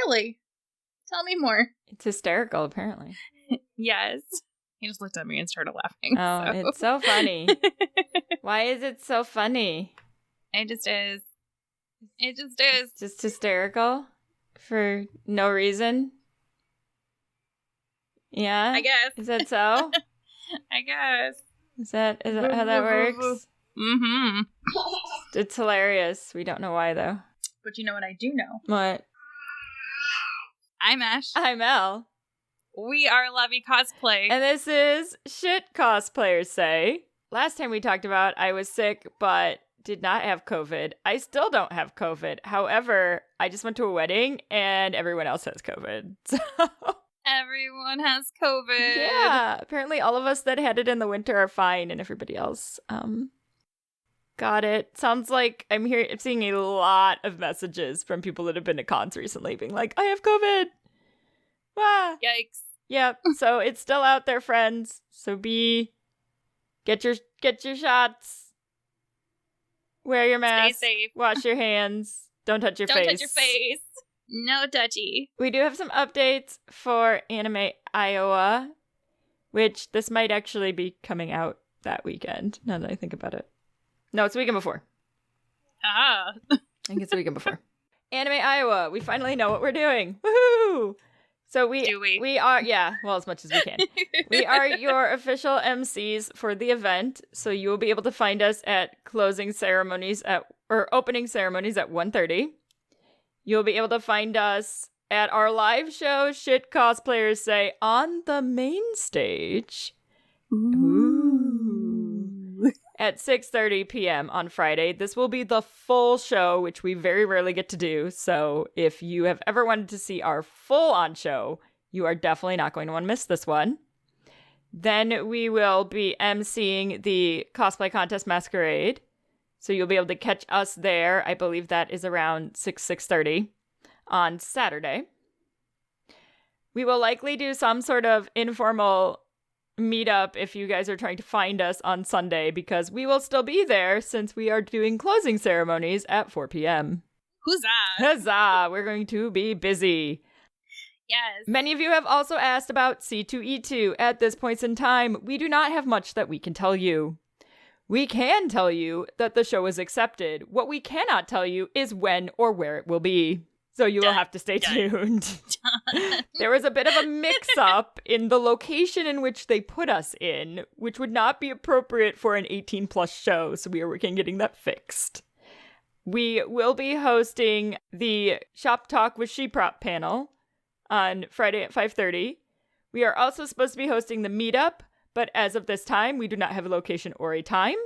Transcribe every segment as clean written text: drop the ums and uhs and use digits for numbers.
Really? Tell me more. It's hysterical, apparently. Yes. He just looked at me and started laughing. Oh, so. It's so funny. Why is it so funny? It just is. It just is. It's just hysterical for no reason. Yeah? I guess. Is that so? I guess. Is that how that works? Mm-hmm. It's hilarious. We don't know why, though. But you know what I do know? What? I'm Ash. I'm Elle. We are Lovey Cosplay. And this is Shit Cosplayers Say. Last time we talked about I was sick, but did not have COVID. I still don't have COVID. However, I just went to a wedding and everyone else has COVID. So Everyone has COVID. yeah, apparently all of us that had it in the winter are fine and everybody else got it. Sounds like I'm seeing a lot of messages from people that have been to cons recently being like, I have COVID. Wow. Yikes. Yep. So it's still out there, friends. So get your shots. Wear your mask. Stay safe. Wash your hands. Don't touch your face. Don't touch your face. No touchy. We do have some updates for Anime Iowa, which this might actually be coming out that weekend, now that I think about it. No, it's the weekend before. Ah. I think it's the weekend before. Anime Iowa, we finally know what we're doing. Woohoo! So we are, yeah, well, as much as we can. We are your official MCs for the event, so you will be able to find us at opening ceremonies at 1:30. You'll be able to find us at our live show, Shit Cosplayers Say, on the main stage. Ooh. At 6:30 p.m. on Friday. This will be the full show, which we very rarely get to do. So if you have ever wanted to see our full-on show, you are definitely not going to want to miss this one. Then we will be emceeing the Cosplay Contest Masquerade. So you'll be able to catch us there. I believe that is around 6:30 on Saturday. We will likely do some sort of informal meetup if you guys are trying to find us on Sunday, because we will still be there since we are doing closing ceremonies at 4 p.m. Huzzah! Huzzah! We're going to be busy. Yes. Many of you have also asked about C2E2. At this point in time, we do not have much that we can tell you. We can tell you that the show is accepted. What we cannot tell you is when or where it will be. So you will have to stay tuned. There was a bit of a mix-up in the location in which they put us in, which would not be appropriate for an 18-plus show, so we are working on getting that fixed. We will be hosting the Shop Talk with Sheeprop panel on Friday at 5:30. We are also supposed to be hosting the meetup, but as of this time, we do not have a location or a time.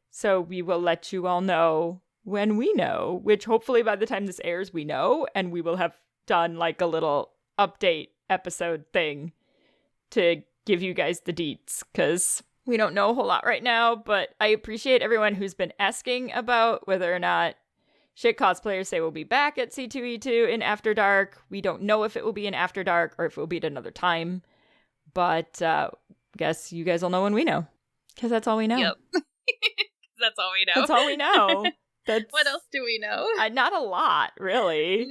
So we will let you all know when we know, which hopefully by the time this airs, we know, and we will have done like a little update episode thing to give you guys the deets, because we don't know a whole lot right now, but I appreciate everyone who's been asking about whether or not Shit Cosplayers Say will be back at C2E2 in After Dark. We don't know if it will be in After Dark or if it will be at another time, but guess you guys will know when we know, because that's all we know. Yep. That's all we know. That's all we know. What else do we know? Not a lot, really.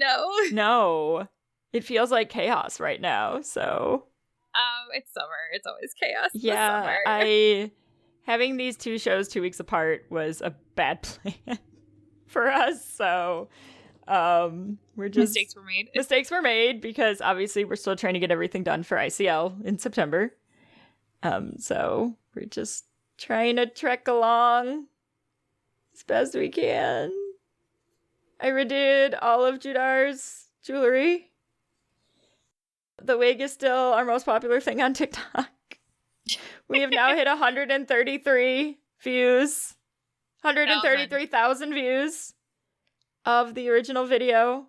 No. It feels like chaos right now, so. It's summer. It's always chaos. Yeah, having these two shows 2 weeks apart was a bad plan for us, so we're just... Mistakes were made because obviously we're still trying to get everything done for ICL in September. So we're just trying to trek along as best we can. I redid all of Judar's jewelry. The wig is still our most popular thing on TikTok. We have now hit 133 views. 133,000 views of the original video.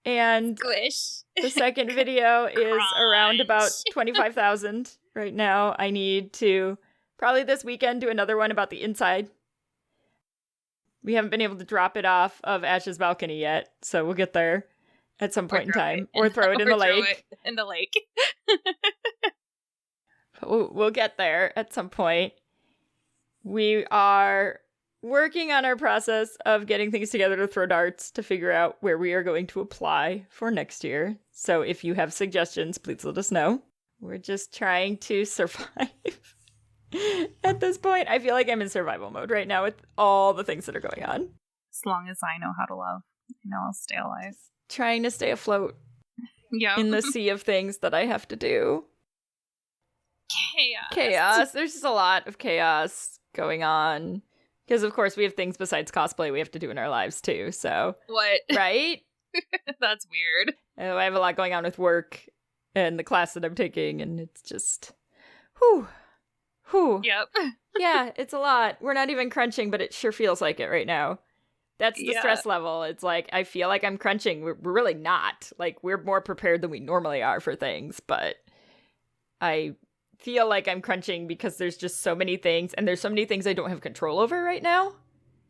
And the second video is around about 25,000 right now. I need to probably this weekend do another one about the inside. We haven't been able to drop it off of Ash's balcony yet, so we'll get there at some point in time. Or throw it in the lake. In the lake. We'll get there at some point. We are working on our process of getting things together to throw darts to figure out where we are going to apply for next year. So if you have suggestions, please let us know. We're just trying to survive. At this point, I feel like I'm in survival mode right now with all the things that are going on. As long as I know how to love, I know I'll stay alive. Trying to stay afloat Yeah. in the sea of things that I have to do. Chaos. There's just a lot of chaos going on. Because, of course, we have things besides cosplay we have to do in our lives, too. So, What? right? That's weird. I have a lot going on with work and the class that I'm taking, and it's just, whew. Yep. Yeah, it's a lot. We're not even crunching, but it sure feels like it right now. That's the stress level. It's like, I feel like I'm crunching. We're really not. Like, we're more prepared than we normally are for things, but I feel like I'm crunching because there's just so many things, and there's so many things I don't have control over right now.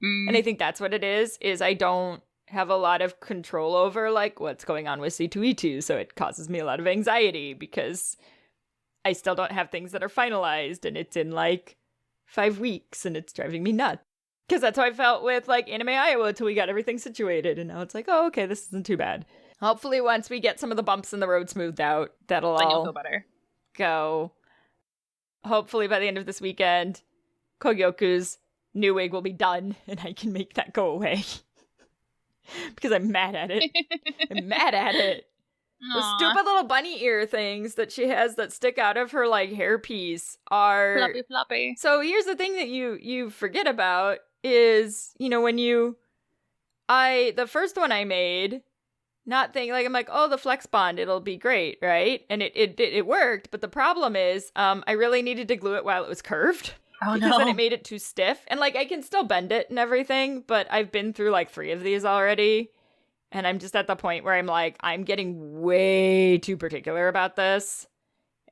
And I think that's what it is I don't have a lot of control over, like, what's going on with C2E2, so it causes me a lot of anxiety because I still don't have things that are finalized, and it's in, like, 5 weeks, and it's driving me nuts. Because that's how I felt with, like, Anime Iowa until we got everything situated, and now it's like, oh, okay, this isn't too bad. Hopefully once we get some of the bumps in the road smoothed out, that'll Then all you'll feel better. go. Hopefully by the end of this weekend, Kogyoku's new wig will be done, and I can make that go away. Because I'm mad at it. I'm mad at it. The stupid little bunny ear things that she has that stick out of her, like, hairpiece are... Floppy. So here's the thing that you forget about is, you know, when the first one I made, not thinking, like, I'm like, oh, the flex bond, it'll be great, right? And it worked, but the problem is, I really needed to glue it while it was curved. Oh, because no. then it made it too stiff. And, like, I can still bend it and everything, but I've been through, like, 3 of these already. And I'm just at the point where I'm like, I'm getting way too particular about this.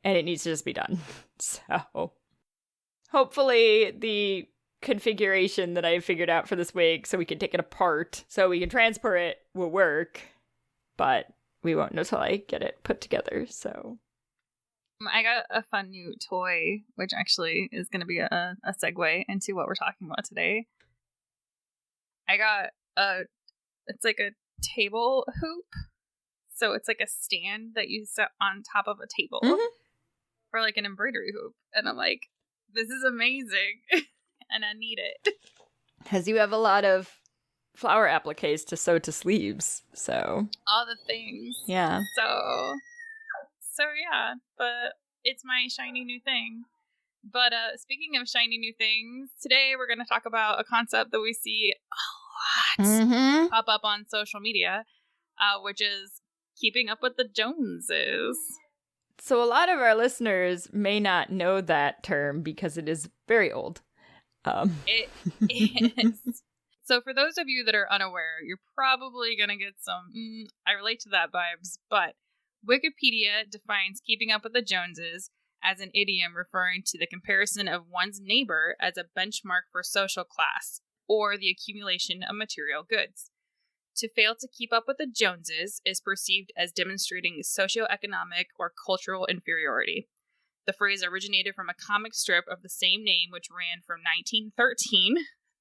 And it needs to just be done. So, hopefully the configuration that I figured out for this wig so we can take it apart, so we can transport it, will work. But we won't know till I get it put together, so... I got a fun new toy, which actually is going to be a segue into what we're talking about today. I got it's like a table hoop. So it's like a stand that you set on top of a table for like an embroidery hoop. And I'm like, this is amazing. And I need it. Because you have a lot of flower appliques to sew to sleeves, so... All the things. Yeah. So yeah, but it's my shiny new thing. But speaking of shiny new things, today we're going to talk about a concept that we see a lot pop up on social media, which is keeping up with the Joneses. So a lot of our listeners may not know that term because it is very old. It is. So for those of you that are unaware, you're probably going to get some, I relate to that vibes, but Wikipedia defines keeping up with the Joneses as an idiom referring to the comparison of one's neighbor as a benchmark for social class or the accumulation of material goods. To fail to keep up with the Joneses is perceived as demonstrating socioeconomic or cultural inferiority. The phrase originated from a comic strip of the same name, which ran from 1913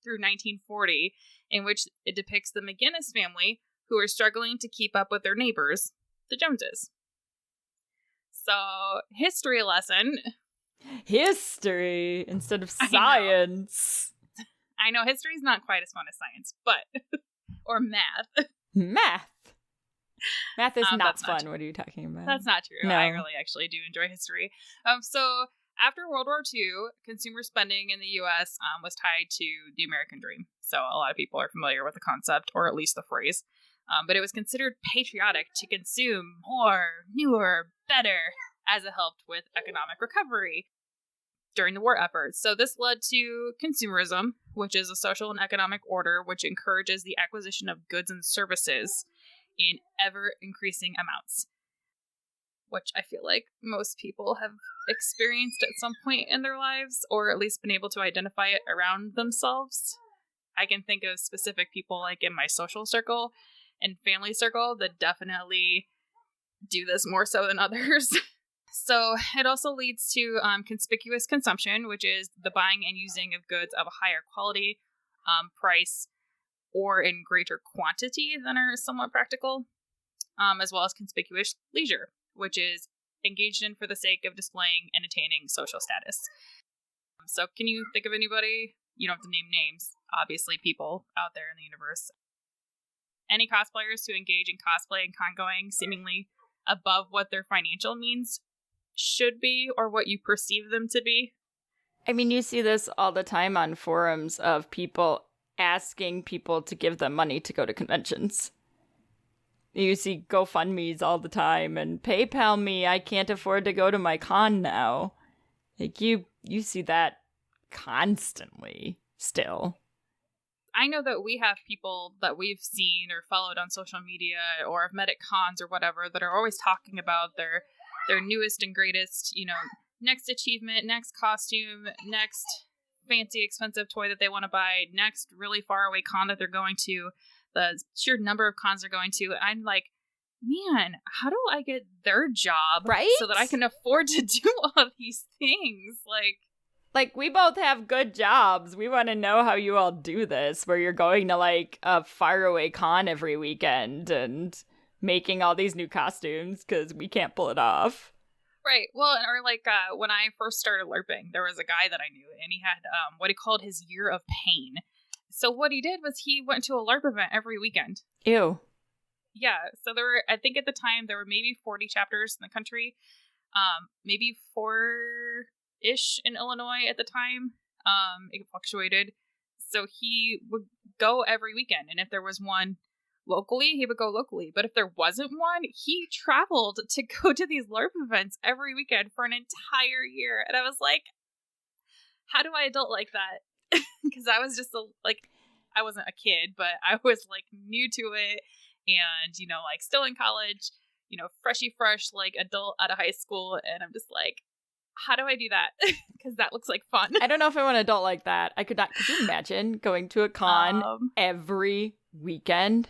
through 1940, in which it depicts the McGinis family who are struggling to keep up with their neighbors, the Joneses. So, history lesson. History instead of science. I know history is not quite as fun as science, but or math. Math is not fun. True. What are you talking about? That's not true. No. I really actually do enjoy history. So after World War II, consumer spending in the U.S. Was tied to the American dream. So a lot of people are familiar with the concept, or at least the phrase. But it was considered patriotic to consume more, newer, better, as it helped with economic recovery during the war efforts. So this led to consumerism, which is a social and economic order which encourages the acquisition of goods and services in ever-increasing amounts, which I feel like most people have experienced at some point in their lives, or at least been able to identify it around themselves. I can think of specific people like in my social circle and family circle that definitely do this more so than others. So it also leads to conspicuous consumption, which is the buying and using of goods of a higher quality price, or in greater quantity than are somewhat practical, as well as conspicuous leisure, which is engaged in for the sake of displaying and attaining social status. So can you think of anybody? You don't have to name names, obviously people out there in the universe. Any cosplayers who engage in cosplay and congoing seemingly above what their financial means should be or what you perceive them to be? I mean, you see this all the time on forums of people asking people to give them money to go to conventions. You see GoFundMes all the time and PayPal me, I can't afford to go to my con now. Like you see that constantly still. I know that we have people that we've seen or followed on social media or have met at cons or whatever that are always talking about their newest and greatest, next achievement, next costume, next fancy expensive toy that they want to buy, next really far away con that they're going to, the sheer number of cons they're going to. And I'm like, man, how do I get their job right? so that I can afford to do all these things? Like, we both have good jobs. We want to know how you all do this, where you're going to, like, a faraway con every weekend and making all these new costumes, because we can't pull it off. Right. Well, or like, when I first started LARPing, there was a guy that I knew, and he had what he called his year of pain. So what he did was he went to a LARP event every weekend. Ew. Yeah. So I think at the time, there were maybe 40 chapters in the country. Maybe 4-ish in Illinois at the time. It fluctuated. So he would go every weekend. And if there was one locally, he would go locally. But if there wasn't one, he traveled to go to these LARP events every weekend for an entire year. And I was like, how do I adult like that? Because I was just I wasn't a kid, but I was like new to it. And, like still in college, freshy fresh, like adult out of high school. And I'm just like, how do I do that? Because that looks like fun. I don't know if I want to adult like that. I could not. Could you imagine going to a con every weekend?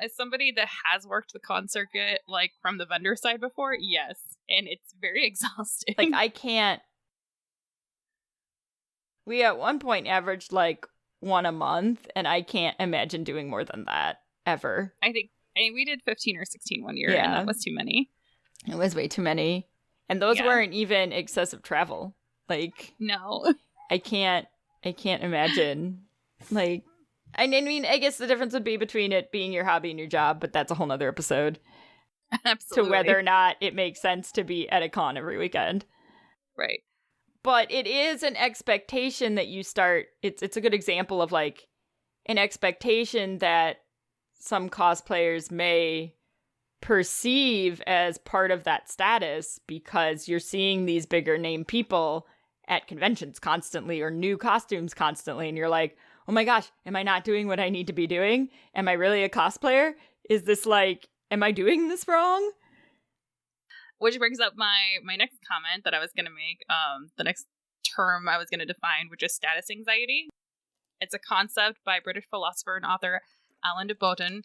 As somebody that has worked the con circuit, like from the vendor side before, yes. And it's very exhausting. Like, I can't. We at one point averaged like one a month, and I can't imagine doing more than that ever. I think we did 15 or 16 one year, and that was too many. It was way too many. And those weren't even excessive travel. Like, no. I can't imagine. Like, I mean, I guess the difference would be between it being your hobby and your job, but that's a whole nother episode. Absolutely. To whether or not it makes sense to be at a con every weekend. Right. But it is an expectation that you start. It's a good example of like an expectation that some cosplayers may perceive as part of that status because you're seeing these bigger name people at conventions constantly or new costumes constantly, and you're like, oh my gosh, am I not doing what I need to be doing? Am I really a cosplayer? Is this like, am I doing this wrong? Which brings up my next comment that I was going to make, the next term I was going to define, which is status anxiety. It's a concept by British philosopher and author Alan de Botton,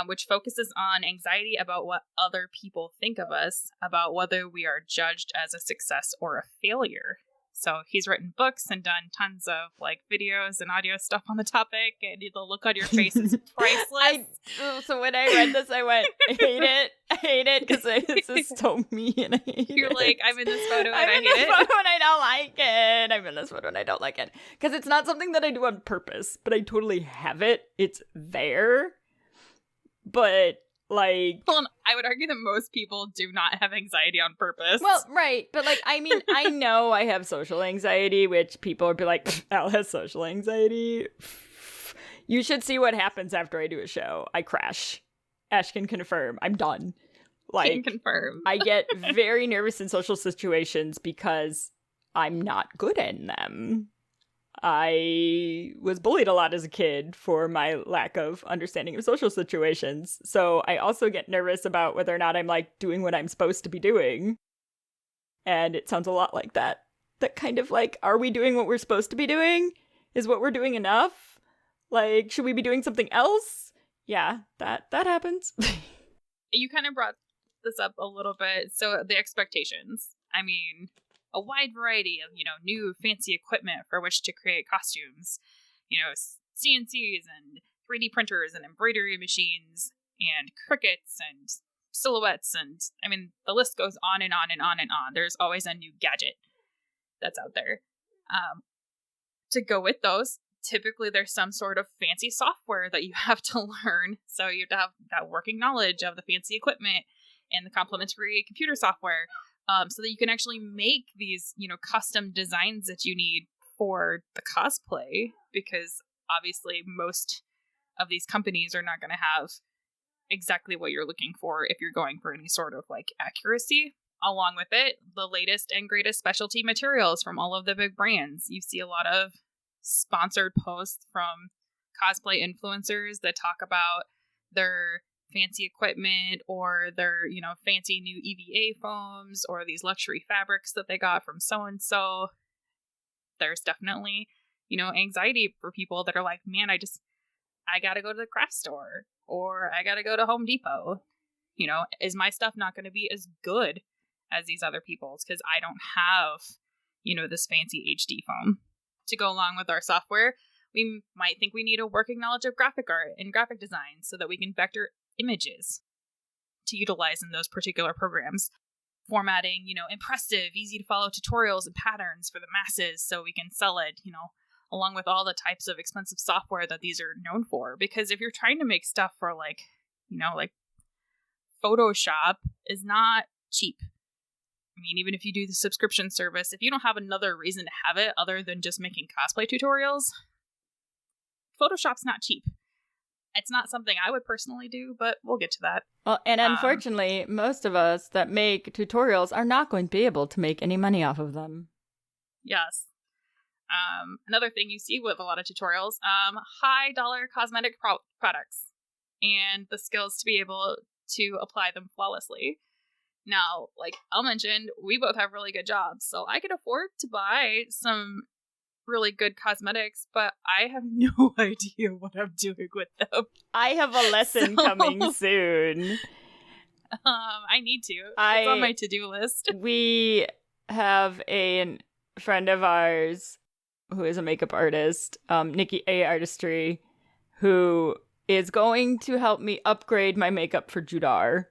which focuses on anxiety about what other people think of us, about whether we are judged as a success or a failure. So he's written books and done tons of like videos and audio stuff on the topic, and the look on your face is priceless. So when I read this, I went, I hate it because this is so mean. You're like, I'm in this photo and I hate it. I'm in this photo and I don't like it. I'm in this photo and I don't like it. Because it's not something that I do on purpose, but I totally have it. It's there. But like, well, I would argue that most people do not have anxiety on purpose. Well, right. But like, I mean, I know I have social anxiety, which people would be like, Al has social anxiety. You should see what happens after I do a show. I crash. Ash can confirm. I'm done. Like, can confirm. I get very nervous in social situations because I'm not good in them. I was bullied a lot as a kid for my lack of understanding of social situations. So I also get nervous about whether or not I'm like doing what I'm supposed to be doing. And it sounds a lot like that. That kind of like, are we doing what we're supposed to be doing? Is what we're doing enough? Like, should we be doing something else? Yeah, that happens. You kind of brought this up a little bit. So the expectations. I mean, a wide variety of, new fancy equipment for which to create costumes, CNCs and 3D printers and embroidery machines and Cricuts and silhouettes, and I mean, the list goes on and on and on and on. There's always a new gadget that's out there. To go with those, typically there's some sort of fancy software that you have to learn. So you have to have that working knowledge of the fancy equipment and the complementary computer software, so that you can actually make these, custom designs that you need for the cosplay, because obviously most of these companies are not going to have exactly what you're looking for if you're going for any sort of accuracy. Along with it, the latest and greatest specialty materials from all of the big brands. You see a lot of sponsored posts from cosplay influencers that talk about their fancy equipment or their, fancy new EVA foams or these luxury fabrics that they got from so-and-so. There's definitely, anxiety for people that are like, man, I gotta go to the craft store, or I gotta go to Home Depot. Is my stuff not going to be as good as these other people's because I don't have, this fancy HD foam to go along with our software? We might think we need a working knowledge of graphic art and graphic design so that we can vector images to utilize in those particular programs. Formatting, impressive, easy to follow tutorials and patterns for the masses so we can sell it, along with all the types of expensive software that these are known for. Because if you're trying to make stuff for Photoshop is not cheap. I mean, even if you do the subscription service, if you don't have another reason to have it other than just making cosplay tutorials, Photoshop's not cheap. It's not something I would personally do, but we'll get to that. Well, and unfortunately, most of us that make tutorials are not going to be able to make any money off of them. Yes. Another thing you see with a lot of tutorials, high dollar cosmetic products and the skills to be able to apply them flawlessly. Now, like Elle mentioned, we both have really good jobs, so I could afford to buy some really good cosmetics, but I have no idea what I'm doing with them. I have a lesson coming soon. I need to. It's on my to-do list. We have a friend of ours who is a makeup artist, Nikki A. Artistry, who is going to help me upgrade my makeup for Judar,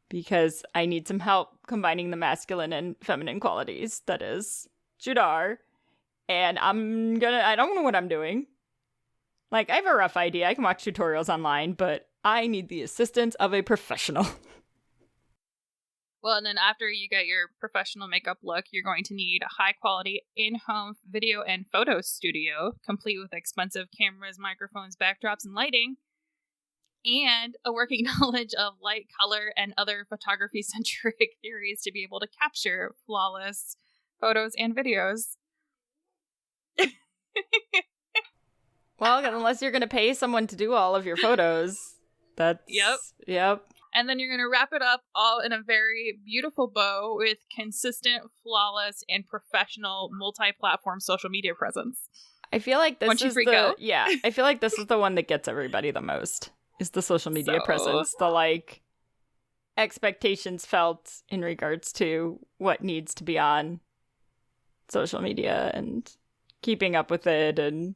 because I need some help combining the masculine and feminine qualities. That is Judar. And I don't know what I'm doing. I have a rough idea. I can watch tutorials online, but I need the assistance of a professional. Well, and then after you get your professional makeup look, you're going to need a high-quality in-home video and photo studio, complete with expensive cameras, microphones, backdrops, and lighting, and a working knowledge of light, color, and other photography-centric theories to be able to capture flawless photos and videos. Well, unless you're going to pay someone to do all of your photos. That's... Yep. And then you're going to wrap it up all in a very beautiful bow with consistent, flawless, and professional multi-platform social media presence. I feel like this is I feel like this is the one that gets everybody the most. Is the social media presence. The, expectations felt in regards to what needs to be on social media and keeping up with it and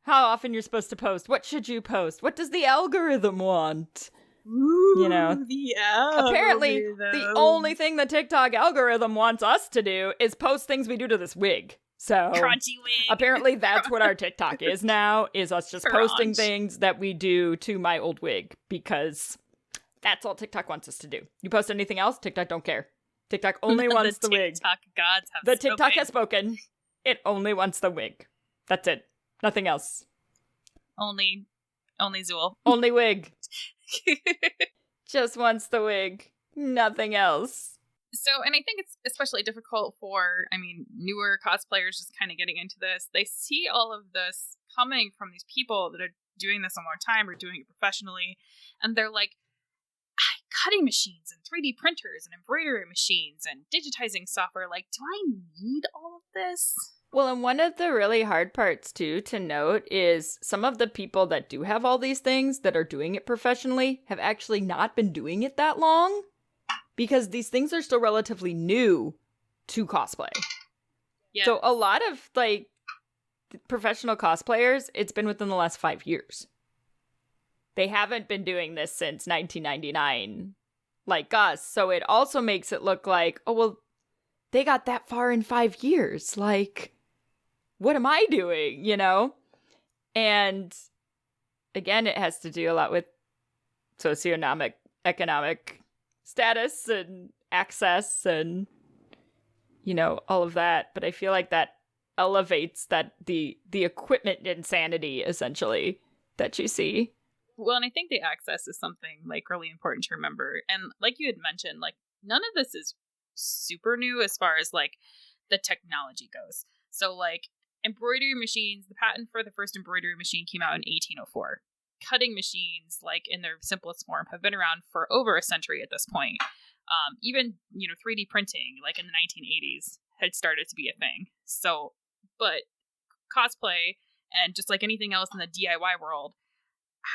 how often you're supposed to post. What should you post? What does the algorithm want? Ooh, the algorithm. Apparently, the only thing the TikTok algorithm wants us to do is post things we do to this wig. So, crunchy wig. Apparently, that's what our TikTok is now, is us just posting things that we do to my old wig, because that's all TikTok wants us to do. You post anything else, TikTok don't care. TikTok only wants the wig. TikTok gods have the TikTok has spoken. It only wants the wig. That's it. Nothing else. Only Zool. Only wig. Just wants the wig. Nothing else. So, and I think it's especially difficult for, newer cosplayers just kind of getting into this. They see all of this coming from these people that are doing this a long time or doing it professionally, and they're like, cutting machines and 3D printers and embroidery machines and digitizing software. Like, do I need all of this? Well, and one of the really hard parts, too, to note is some of the people that do have all these things that are doing it professionally have actually not been doing it that long, because these things are still relatively new to cosplay. Yes. So a lot of, professional cosplayers, it's been within the last 5 years. They haven't been doing this since 1999 like us. So it also makes it look like, oh, well, they got that far in 5 years. Like, what am I doing, you know? And again, it has to do a lot with socioeconomic status and access and, you know, all of that. But I feel like that elevates that the equipment insanity, essentially, that you see. Well, and I think the access is something, like, really important to remember. And like you had mentioned, like, none of this is super new as far as, like, the technology goes. So, like, embroidery machines, the patent for the first embroidery machine came out in 1804. Cutting machines, like, in their simplest form, have been around for over a century at this point. Even, you know, 3D printing, like, in the 1980s, had started to be a thing. So, but cosplay, and just like anything else in the DIY world,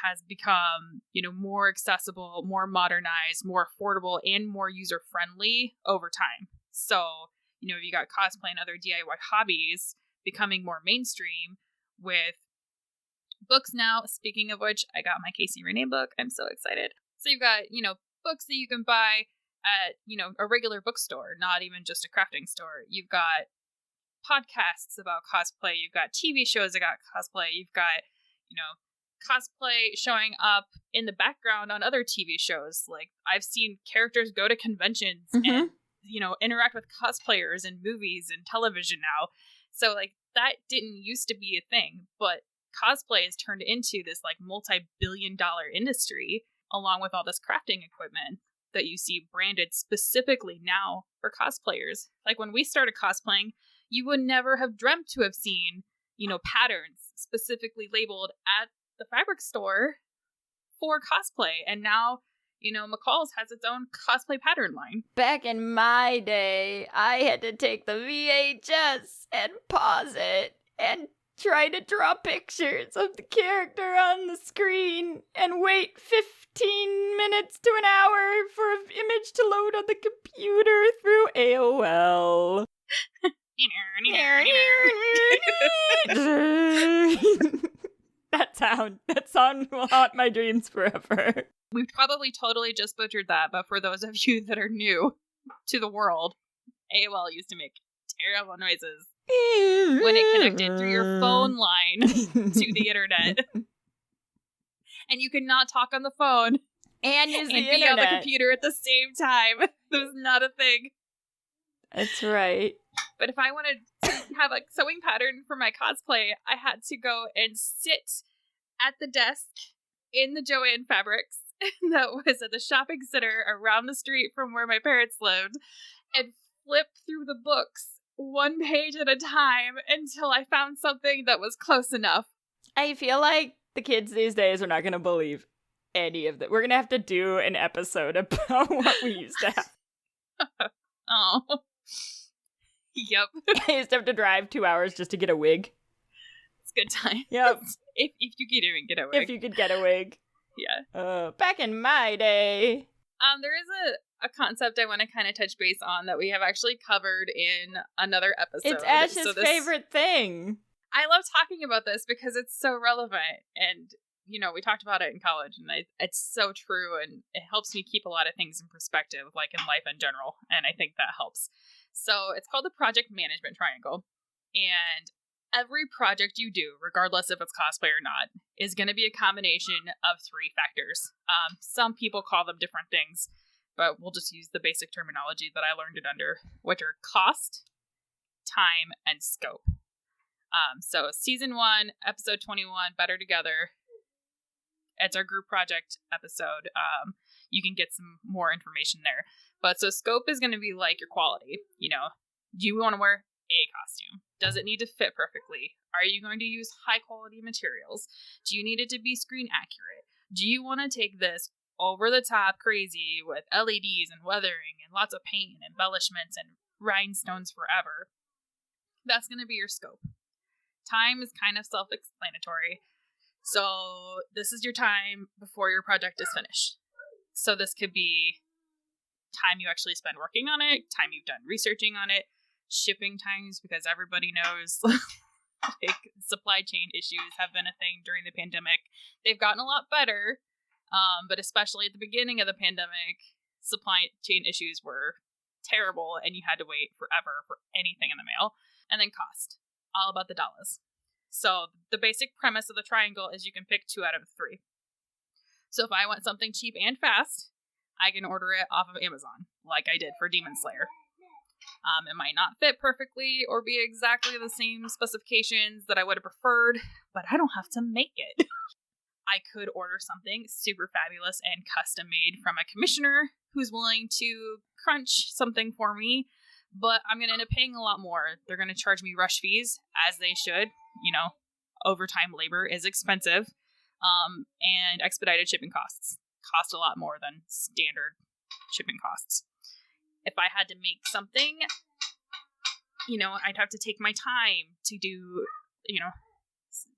has become, you know, more accessible, more modernized, more affordable, and more user-friendly over time. So, you know, you got cosplay and other DIY hobbies becoming more mainstream with books now. Speaking of which, I got my Casey Renee book. I'm so excited. So you've got, you know, books that you can buy at, you know, a regular bookstore, not even just a crafting store. You've got podcasts about cosplay. You've got TV shows about cosplay. You've got, you know, cosplay showing up in the background on other TV shows. Like, I've seen characters go to conventions and, you know, interact with cosplayers in movies and television now. So, like, that didn't used to be a thing, but cosplay has turned into this, like, multi-billion-dollar industry, along with all this crafting equipment that you see branded specifically now for cosplayers. Like, when we started cosplaying, you would never have dreamt to have seen, you know, patterns specifically labeled at the fabric store for cosplay. And now, you know, McCall's has its own cosplay pattern line. Back in my day, I had to take the VHS and pause it and try to draw pictures of the character on the screen and wait 15 minutes to an hour for an image to load on the computer through AOL. That sound will haunt my dreams forever. We've probably totally just butchered that, but for those of you that are new to the world, AOL used to make terrible noises when it connected through your phone line to the internet. And you could not talk on the phone and use the internet. Be on the computer at the same time. That was not a thing. That's right. But if I wanted to have a sewing pattern for my cosplay, I had to go and sit at the desk in the Joann Fabrics that was at the shopping center around the street from where my parents lived and flip through the books one page at a time until I found something that was close enough. I feel like the kids these days are not going to believe any of that. We're going to have to do an episode about what we used to have. Oh. Yep. I used to have to drive 2 hours just to get a wig. It's a good time. Yep. If you could even get a wig. If you could get a wig. Yeah. Back in my day. There is a concept I want to kind of touch base on that we have actually covered in another episode. It's Ash's favorite thing. I love talking about this because it's so relevant, and, you know, we talked about it in college, and it's so true, and it helps me keep a lot of things in perspective, like in life in general, and I think that helps. So it's called the Project Management Triangle, and every project you do, regardless if it's cosplay or not, is going to be a combination of 3 factors. Some people call them different things, but we'll just use the basic terminology that I learned it under, which are cost, time, and scope. So season 1, episode 21, Better Together. It's our group project episode. You can get some more information there. But so scope is going to be like your quality. You know, do you want to wear a costume? Does it need to fit perfectly? Are you going to use high quality materials? Do you need it to be screen accurate? Do you want to take this over the top crazy with LEDs and weathering and lots of paint and embellishments and rhinestones forever? That's going to be your scope. Time is kind of self-explanatory. So this is your time before your project is finished. So this could be time you actually spend working on it, time you've done researching on it, shipping times, because everybody knows like supply chain issues have been a thing during the pandemic. They've gotten a lot better, but especially at the beginning of the pandemic, supply chain issues were terrible, and you had to wait forever for anything in the mail. And then cost, all about the dollars. So the basic premise of the triangle is you can pick 2 out of 3. So if I want something cheap and fast, I can order it off of Amazon, like I did for Demon Slayer. It might not fit perfectly or be exactly the same specifications that I would have preferred, but I don't have to make it. I could order something super fabulous and custom made from a commissioner who's willing to crunch something for me, but I'm going to end up paying a lot more. They're going to charge me rush fees, as they should. You know, overtime labor is expensive, and expedited shipping costs cost a lot more than standard shipping costs. If I had to make something, you know, I'd have to take my time to do, you know,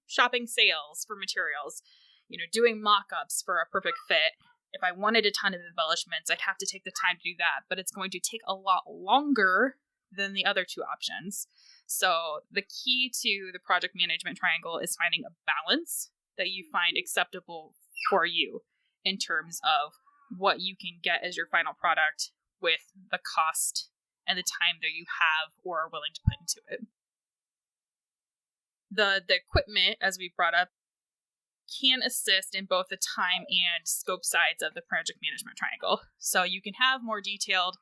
shopping sales for materials, you know, doing mock-ups for a perfect fit. If I wanted a ton of embellishments, I'd have to take the time to do that, but it's going to take a lot longer than the other 2 options. So the key to the project management triangle is finding a balance that you find acceptable for you in terms of what you can get as your final product with the cost and the time that you have or are willing to put into it. The equipment, as we brought up, can assist in both the time and scope sides of the project management triangle. So you can have more detailed,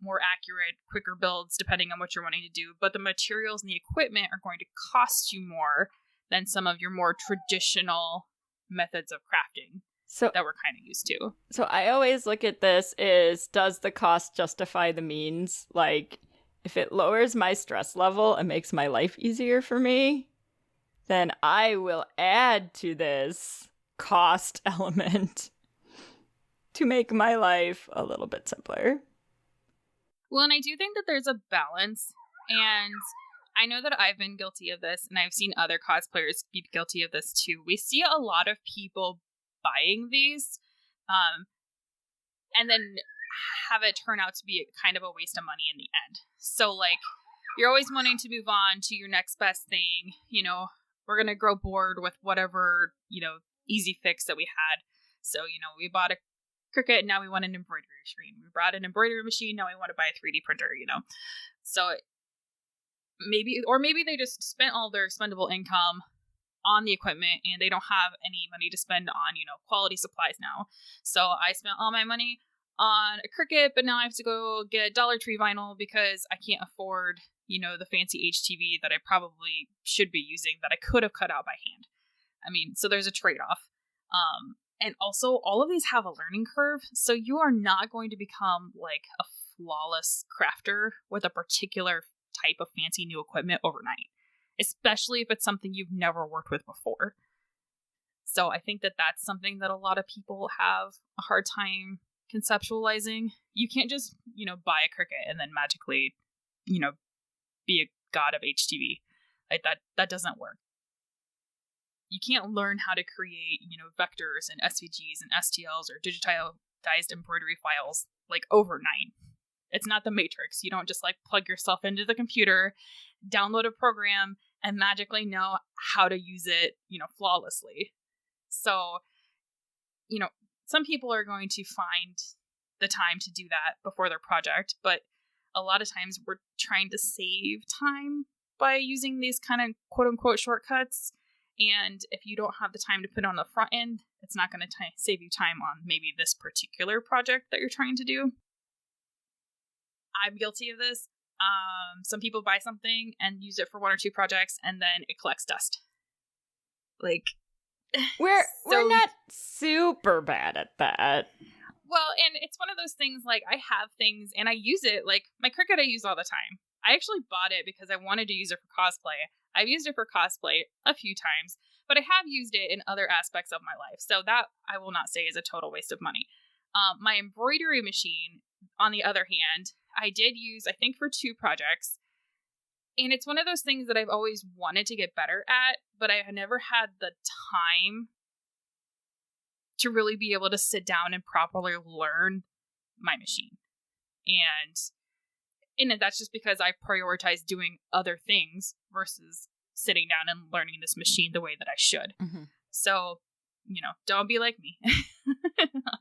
more accurate, quicker builds depending on what you're wanting to do, but the materials and the equipment are going to cost you more than some of your more traditional methods of crafting that we're kind of used to. So I always look at this is, does the cost justify the means? Like, if it lowers my stress level and makes my life easier for me, then I will add to this cost element to make my life a little bit simpler. Well, and I do think that there's a balance, and I know that I've been guilty of this, and I've seen other cosplayers be guilty of this too. We see a lot of people buying these, and then have it turn out to be kind of a waste of money in the end. So, like, you're always wanting to move on to your next best thing. You know, we're going to grow bored with whatever, you know, easy fix that we had. So, you know, we bought a Cricut, now we want an embroidery screen. We brought an embroidery machine, now we want to buy a 3D printer, you know. So maybe they just spent all their expendable income on the equipment and they don't have any money to spend on, you know, quality supplies now. So I spent all my money on a Cricut, but now I have to go get Dollar Tree vinyl because I can't afford, you know, the fancy HTV that I probably should be using that I could have cut out by hand. I mean, so there's a trade-off. And also, all of these have a learning curve, so you are not going to become like a flawless crafter with a particular type of fancy new equipment overnight, especially if it's something you've never worked with before. So I think that that's something that a lot of people have a hard time conceptualizing. You can't just, you know, buy a Cricut and then magically, you know, be a god of HTV. Like that doesn't work. You can't learn how to create, you know, vectors and SVGs and STLs or digitized embroidery files like overnight. It's not the Matrix. You don't just like plug yourself into the computer, download a program, and magically know how to use it, you know, flawlessly. So, you know, some people are going to find the time to do that before their project, but a lot of times we're trying to save time by using these kind of quote unquote shortcuts. And if you don't have the time to put on the front end, it's not going to save you time on maybe this particular project that you're trying to do. I'm guilty of this. Some people buy something and use it for 1 or 2 projects, and then it collects dust. Like, we're not super bad at that. Well, and it's one of those things, like, I have things and I use it. Like, my Cricut I use all the time. I actually bought it because I wanted to use it for cosplay. I've used it for cosplay a few times, but I have used it in other aspects of my life. So that I will not say is a total waste of money. My embroidery machine, on the other hand, I did use, I think, for 2 projects. And it's one of those things that I've always wanted to get better at, but I had never had the time to really be able to sit down and properly learn my machine. And that's just because I prioritize doing other things versus sitting down and learning this machine the way that I should. Mm-hmm. So, don't be like me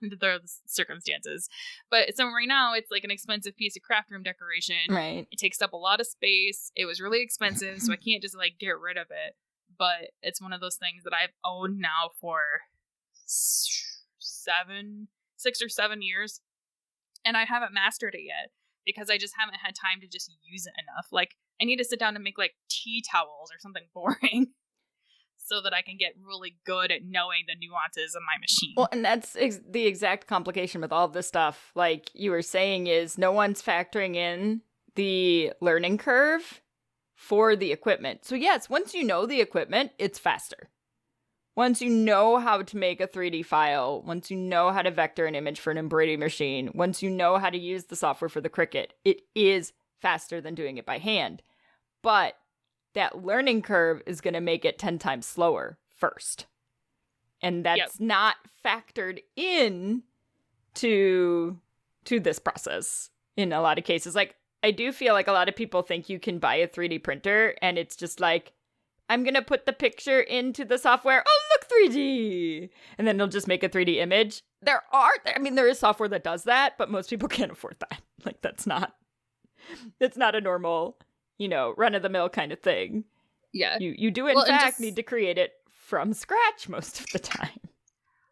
under those circumstances. But so right now it's like an expensive piece of craft room decoration. Right. It takes up a lot of space. It was really expensive, so I can't just like get rid of it. But it's one of those things that I've owned now for 6 or 7 years, and I haven't mastered it yet because I just haven't had time to just use it enough. Like, I need to sit down and make like tea towels or something boring so that I can get really good at knowing the nuances of my machine. Well, and that's the exact complication with all of this stuff, like you were saying, is no one's factoring in the learning curve for the equipment. So yes, once you know the equipment, it's faster. Once you know how to make a 3D file, once you know how to vector an image for an embroidery machine, once you know how to use the software for the Cricut, it is faster than doing it by hand. But that learning curve is going to make it 10 times slower first. And that's not factored in to this process in a lot of cases. Like, I do feel like a lot of people think you can buy a 3D printer and it's just like, I'm going to put the picture into the software. Oh, look, 3D. And then it'll just make a 3D image. There is software that does that, but most people can't afford that. Like, that's not a normal, run-of-the-mill kind of thing. Yeah. You do, in fact, need to create it from scratch most of the time.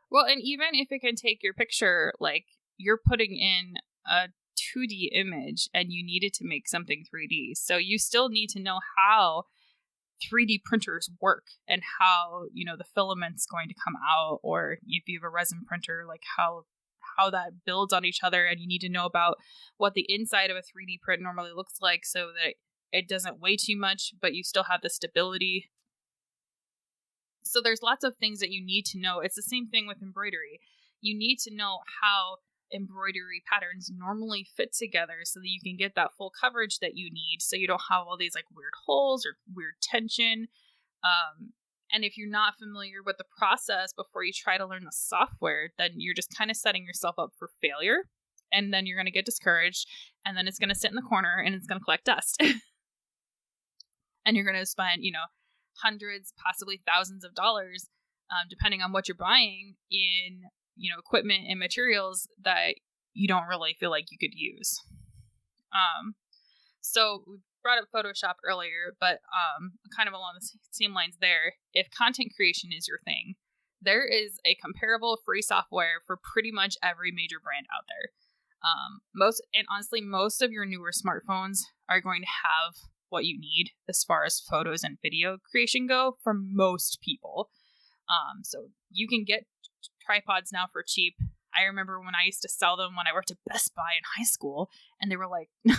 Well, and even if it can take your picture, like, you're putting in a 2D image and you need it to make something 3D. So you still need to know how 3D printers work and how, the filament's going to come out, or if you have a resin printer, like how that builds on each other, and you need to know about what the inside of a 3D print normally looks like so that it doesn't weigh too much, but you still have the stability. So there's lots of things that you need to know. It's the same thing with embroidery. You need to know how embroidery patterns normally fit together so that you can get that full coverage that you need, so you don't have all these like weird holes or weird tension. And if you're not familiar with the process before you try to learn the software, then you're just kind of setting yourself up for failure, and then you're going to get discouraged, and then it's going to sit in the corner and it's going to collect dust. And you're going to spend, hundreds, possibly thousands of dollars, depending on what you're buying, in equipment and materials that you don't really feel like you could use. So we brought up Photoshop earlier, but kind of along the same lines there, if content creation is your thing, there is a comparable free software for pretty much every major brand out there. Most of your newer smartphones are going to have what you need as far as photos and video creation go for most people. So you can get tripods now for cheap. I remember when I used to sell them when I worked at Best Buy in high school, and they were like $60,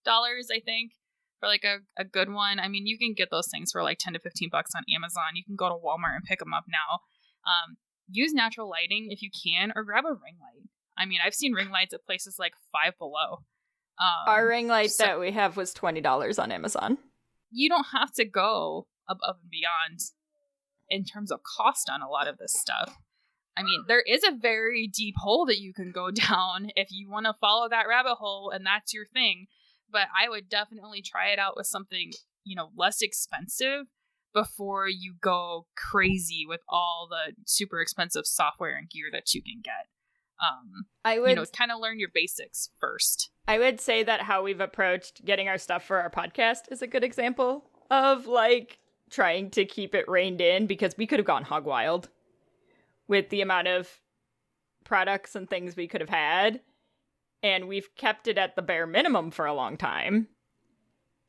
I think, for like a good one. I mean, you can get those things for like $10 to $15 on Amazon. You can go to Walmart and pick them up now. Use natural lighting if you can, or grab a ring light. I mean, I've seen ring lights at places like Five Below. Our ring light that we have was $20 on Amazon. You don't have to go above and beyond in terms of cost on a lot of this stuff. I mean, there is a very deep hole that you can go down if you want to follow that rabbit hole and that's your thing. But I would definitely try it out with something, less expensive before you go crazy with all the super expensive software and gear that you can get. I would, kind of learn your basics first. I would say that how we've approached getting our stuff for our podcast is a good example of like trying to keep it reined in, because we could have gone hog wild with the amount of products and things we could have had. And we've kept it at the bare minimum for a long time,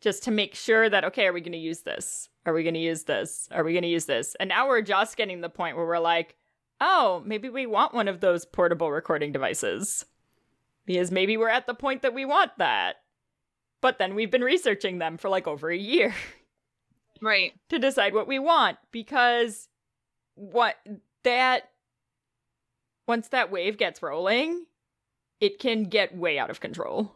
just to make sure that, okay, are we going to use this? Are we going to use this? Are we going to use this? And now we're just getting to the point where we're like, oh, maybe we want one of those portable recording devices. Because maybe we're at the point that we want that. But then we've been researching them for like over a year. Right. To decide what we want. Because once that wave gets rolling, it can get way out of control.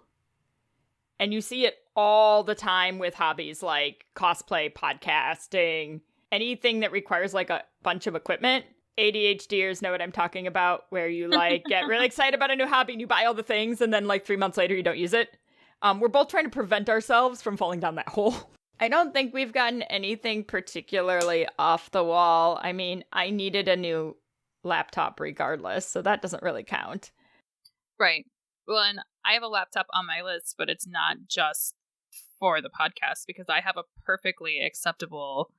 And you see it all the time with hobbies like cosplay, podcasting, anything that requires like a bunch of equipment. ADHDers know what I'm talking about, where you like get really excited about a new hobby and you buy all the things and then like 3 months later you don't use it. We're both trying to prevent ourselves from falling down that hole. I don't think we've gotten anything particularly off the wall. I mean, I needed a new laptop regardless, so that doesn't really count. Right. Well, and I have a laptop on my list, but it's not just for the podcast because I have a perfectly acceptable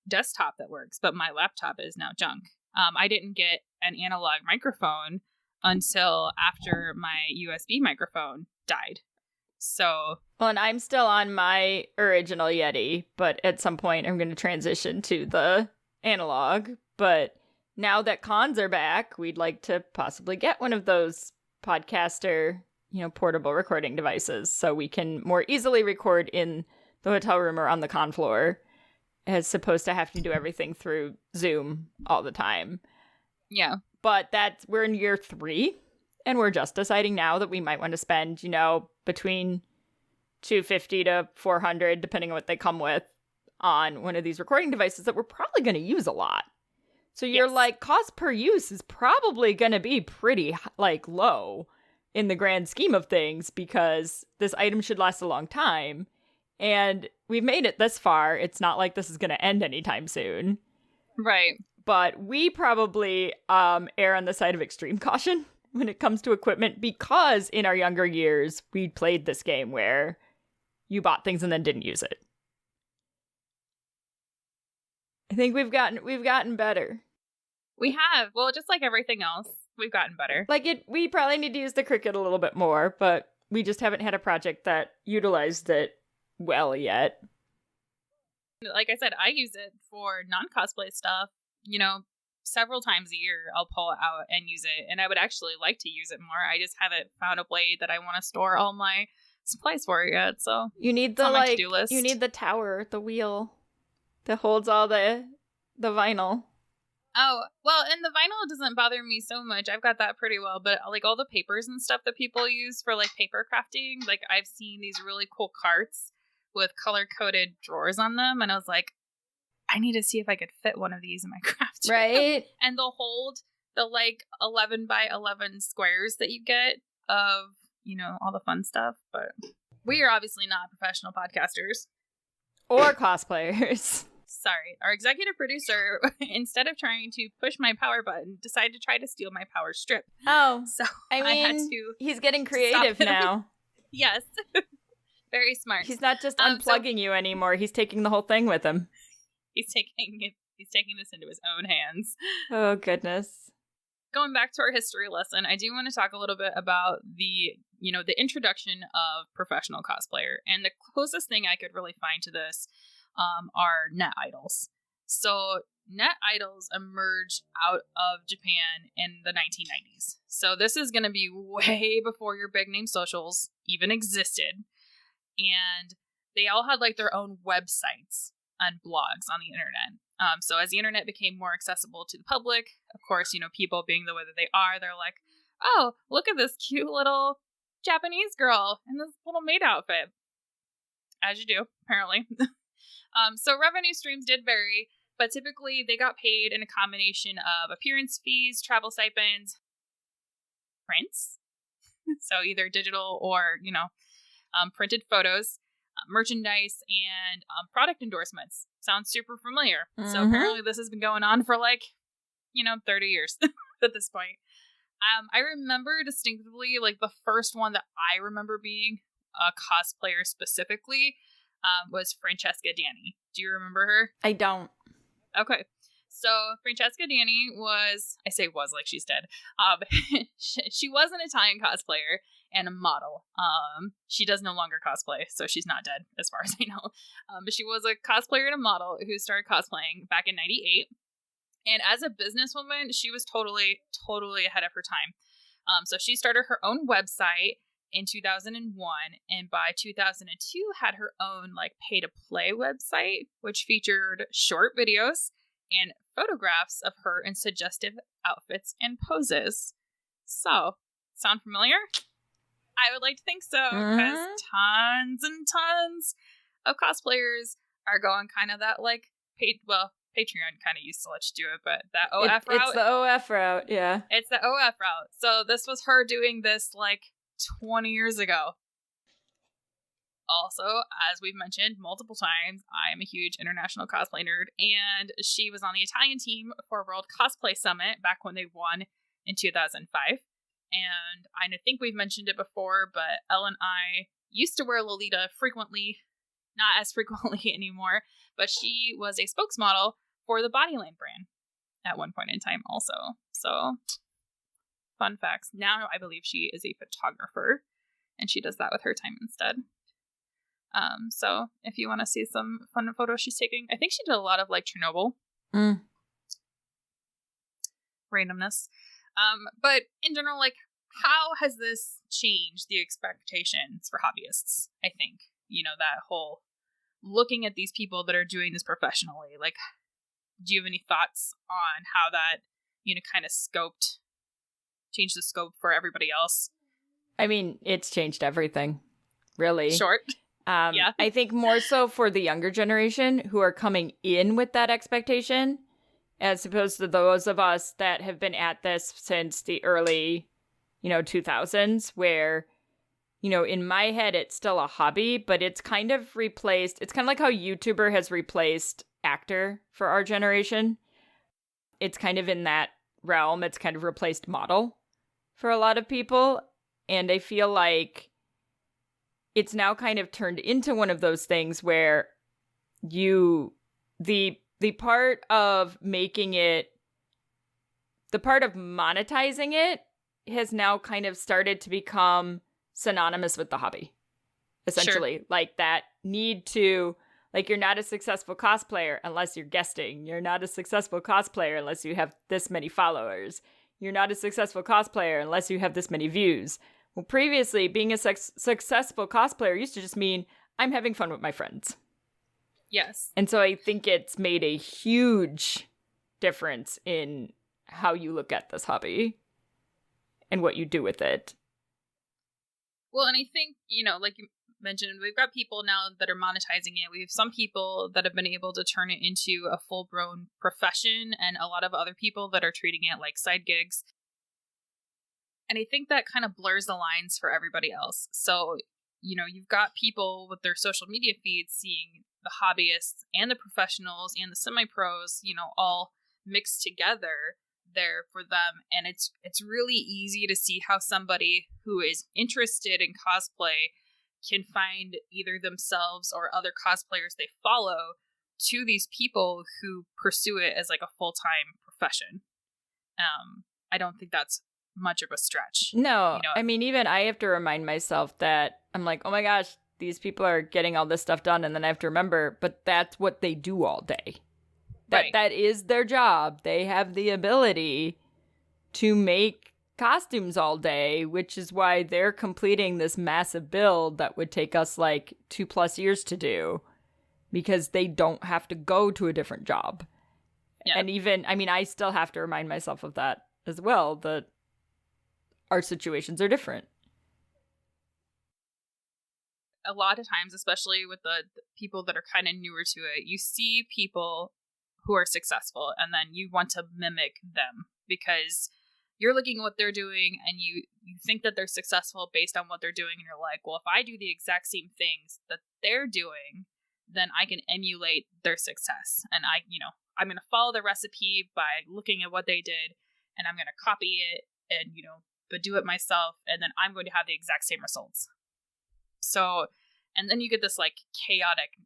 desktop that works, but my laptop is now junk. I didn't get an analog microphone until after my USB microphone died. So, well, and I'm still on my original Yeti, but at some point I'm going to transition to the analog. But now that cons are back, we'd like to possibly get one of those podcaster, portable recording devices so we can more easily record in the hotel room or on the con floor as opposed to having to do everything through Zoom all the time. Yeah. But we're in year 3, and we're just deciding now that we might want to spend, between $250 to $400, depending on what they come with, on one of these recording devices that we're probably going to use a lot. So you're like, cost per use is probably going to be pretty, low in the grand scheme of things because this item should last a long time. And we've made it this far. It's not like this is going to end anytime soon. Right. But we probably err on the side of extreme caution when it comes to equipment because in our younger years, we played this game where you bought things and then didn't use it. I think we've gotten better. We have. Well, just like everything else, we've gotten better. We probably need to use the Cricut a little bit more, but we just haven't had a project that utilized it well yet. Like I said, I use it for non-cosplay stuff. Several times a year I'll pull it out and use it, and I would actually like to use it more. I just haven't found a way that I want to store all my supplies for it yet. So you need the to-do list. You need the tower, the wheel that holds all the vinyl. Oh, well, and the vinyl doesn't bother me so much. I've got that pretty well, but all the papers and stuff that people use for paper crafting, I've seen these really cool carts with color-coded drawers on them, and I was like, I need to see if I could fit one of these in my craft room. Right. And they'll hold the 11 by 11 squares that you get of, all the fun stuff. But we are obviously not professional podcasters. Or cosplayers. Sorry. Our executive producer, instead of trying to push my power button, decided to try to steal my power strip. Oh. So I had to he's getting creative now. Yes. Very smart. He's not just unplugging you anymore. He's taking the whole thing with him. He's taking this into his own hands. Oh, goodness. Going back to our history lesson, I do want to talk a little bit about the introduction of professional cosplayer. And the closest thing I could really find to this are net idols. So net idols emerged out of Japan in the 1990s. So this is going to be way before your big name socials even existed. And they all had their own websites and blogs on the internet. So as the internet became more accessible to the public, of course, people being the way that they are, they're like, oh, look at this cute little Japanese girl in this little maid outfit. As you do, apparently. So revenue streams did vary, but typically they got paid in a combination of appearance fees, travel stipends, prints. So either digital or, printed photos, merchandise, and product endorsements. Sounds super familiar. Mm-hmm. So apparently this has been going on for 30 years at this point. I remember distinctively the first one that I remember being a cosplayer specifically was Francesca Danny. Do you remember her? I don't. Okay. So Francesca Danny was, I say was like she's dead. She was an Italian cosplayer and a model. She does no longer cosplay, so she's not dead as far as I know. But she was a cosplayer and a model who started cosplaying back in 98. And as a businesswoman, she was totally ahead of her time. So she started her own website in 2001, and by 2002 had her own pay-to-play website, which featured short videos and photographs of her in suggestive outfits and poses. So, sound familiar? I would like to think so, because tons and tons of cosplayers are going kind of that Patreon kind of used to let you do it, but that OF route. It's the OF route, yeah. It's the OF route. So this was her doing this 20 years ago. Also, as we've mentioned multiple times, I am a huge international cosplay nerd, and she was on the Italian team for World Cosplay Summit back when they won in 2005. And I think we've mentioned it before, but Elle and I used to wear Lolita frequently, not as frequently anymore, but she was a spokesmodel for the Bodyland brand at one point in time also. So, fun facts. Now I believe she is a photographer, and she does that with her time instead. So if you want to see some fun photos she's taking, I think she did a lot of like Chernobyl. Randomness. But in general, like, how has this changed the expectations for hobbyists? I think, that whole looking at these people that are doing this professionally, like, do you have any thoughts on how that, kind of changed the scope for everybody else? I mean, it's changed everything, really. Short. Yeah. I think more so for the younger generation who are coming in with that expectation, as opposed to those of us that have been at this since the early, 2000s, where, in my head, it's still a hobby, but it's kind of replaced. It's kind of like how YouTuber has replaced actor for our generation. It's kind of in that realm. It's kind of replaced model for a lot of people. And I feel like it's now kind of turned into one of those things where the part of making it, the part of monetizing it has now kind of started to become synonymous with the hobby. Essentially, sure. Like that need to, like, you're not a successful cosplayer unless you're guesting. You're not a successful cosplayer unless you have this many followers. You're not a successful cosplayer unless you have this many views. Well, previously, being a successful cosplayer used to just mean I'm having fun with my friends. Yes. And so I think it's made a huge difference in how you look at this hobby and what you do with it. Well, and I think, like you mentioned, we've got people now that are monetizing it. We have some people that have been able to turn it into a full-blown profession, and a lot of other people that are treating it like side gigs. And I think that kind of blurs the lines for everybody else. So, you've got people with their social media feeds seeing the hobbyists and the professionals and the semi-pros, all mixed together there for them. And it's really easy to see how somebody who is interested in cosplay can find either themselves or other cosplayers they follow to these people who pursue it as like a full-time profession. I don't think that's much of a stretch. No, I mean, even I have to remind myself that I'm like, oh my gosh, these people are getting all this stuff done, and then I have to remember, but that's what they do all day. That is their job. They have the ability to make costumes all day, which is why they're completing this massive build that would take us like 2+ years to do, because they don't have to go to a different job. Yeah. And even, I mean, I still have to remind myself of that as well, that our situations are different. A lot of times, especially with the people that are kind of newer to it, you see people who are successful and then you want to mimic them because you're looking at what they're doing and you think that they're successful based on what they're doing, and you're like, well, if I do the exact same things that they're doing, then I can emulate their success. And I'm going to follow the recipe by looking at what they did, and I'm going to copy it and, but do it myself, and then I'm going to have the exact same results. So, and then you get this like chaotic,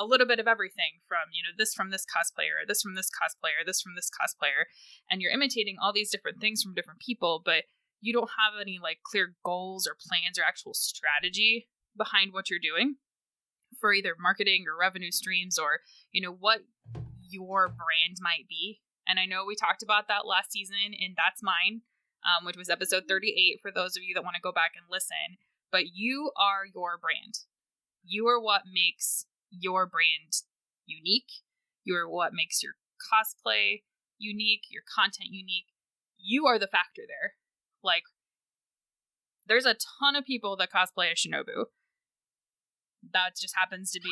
a little bit of everything from, this from this cosplayer, this from this cosplayer, this from this cosplayer, and you're imitating all these different things from different people, but you don't have any like clear goals or plans or actual strategy behind what you're doing for either marketing or revenue streams or, what your brand might be. And I know we talked about that last season in That's Mine, which was episode 38 for those of you that want to go back and listen. But you are your brand. You are what makes your brand unique. You are what makes your cosplay unique, your content unique. You are the factor there. Like, there's a ton of people that cosplay as Shinobu. That just happens to be,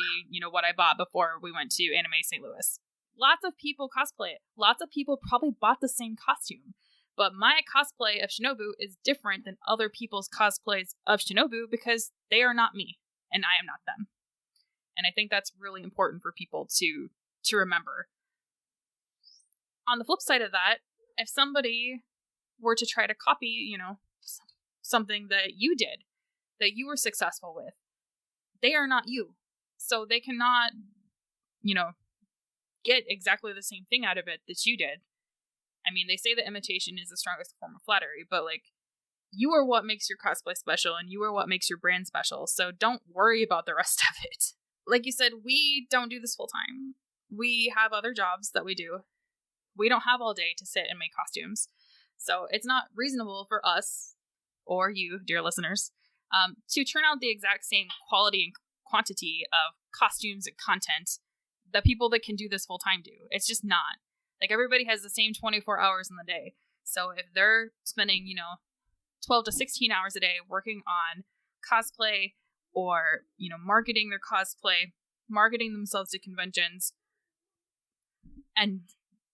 what I bought before we went to Anime St. Louis. Lots of people cosplay it. Lots of people probably bought the same costume. But my cosplay of Shinobu is different than other people's cosplays of Shinobu because they are not me and I am not them. And I think that's really important for people to remember. On the flip side of that, if somebody were to try to copy, you know, something that you did, that you were successful with, they are not you. So they cannot, you know, get exactly the same thing out of it that you did. I mean, they say that imitation is the strongest form of flattery, but like, you are what makes your cosplay special and you are what makes your brand special. So don't worry about the rest of it. Like you said, we don't do this full time. We have other jobs that we do. We don't have all day to sit and make costumes. So it's not reasonable for us or you, dear listeners, to turn out the exact same quality and quantity of costumes and content that people that can do this full time do. It's just not. Like, everybody has the same 24 hours in the day. So if they're spending, 12 to 16 hours a day working on cosplay or, marketing their cosplay, marketing themselves to conventions, and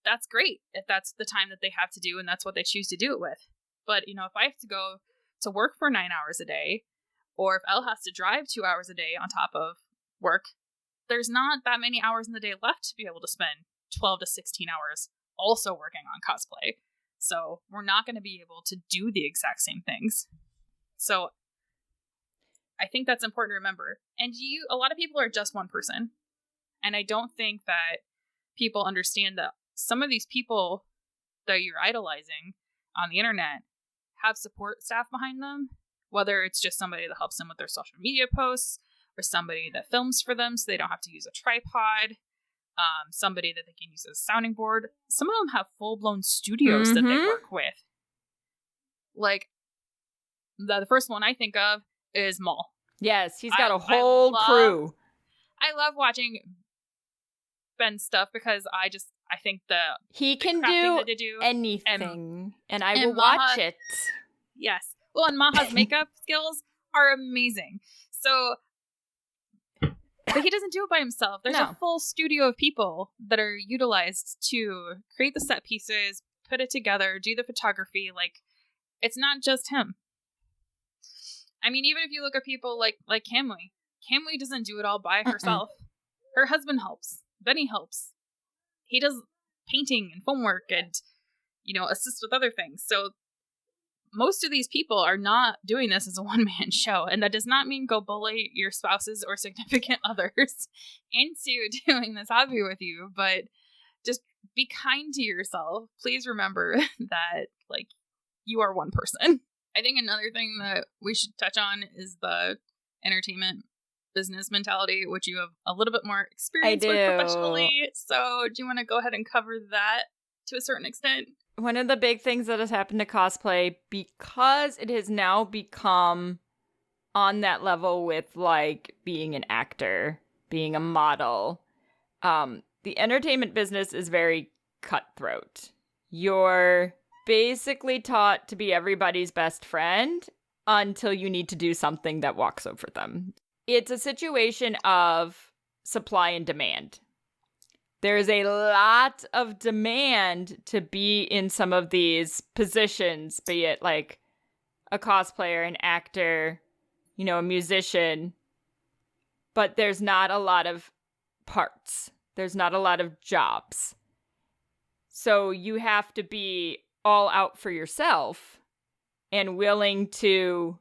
that's great if that's the time that they have to do and that's what they choose to do it with. But, if I have to go to work for 9 hours a day, or if Elle has to drive 2 hours a day on top of work, there's not that many hours in the day left to be able to spend 12 to 16 hours also working on cosplay. So we're not going to be able to do the exact same things. So I think that's important to remember. And a lot of people are just one person. And I don't think that people understand that some of these people that you're idolizing on the internet have support staff behind them, whether it's just somebody that helps them with their social media posts or somebody that films for them so they don't have to use a tripod, somebody that they can use as a sounding board. Some of them have full-blown studios that they work with. Like, the first one I think of is Maul. Yes, he's got a whole crew. I love watching Ben's stuff because I think he can do anything, and I will watch it. Yes. Well, and Maha's makeup skills are amazing. So, but he doesn't do it by himself. There's a full studio of people that are utilized to create the set pieces, put it together, do the photography. Like, it's not just him. I mean, even if you look at people like Camly doesn't do it all by herself. Her husband helps. Benny helps. He does painting and foam work and, assists with other things. So most of these people are not doing this as a one-man show. And that does not mean go bully your spouses or significant others into doing this hobby with you. But just be kind to yourself. Please remember that, you are one person. I think another thing that we should touch on is the entertainment business mentality, which you have a little bit more experience with professionally. So do you want to go ahead and cover that to a certain extent? One of the big things that has happened to cosplay, because it has now become on that level with being an actor, being a model, the entertainment business is very cutthroat. You're basically taught to be everybody's best friend until you need to do something that walks over them. It's a situation of supply and demand. There's a lot of demand to be in some of these positions, be it like a cosplayer, an actor, a musician, but there's not a lot of parts. There's not a lot of jobs. So you have to be all out for yourself and willing to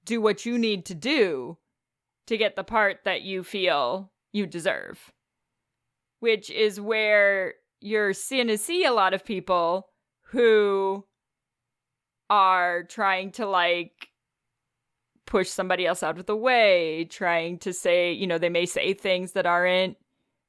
do what you need to do to get the part that you feel you deserve. Which is where you're going to see a lot of people who are trying to push somebody else out of the way, trying to say, they may say things that aren't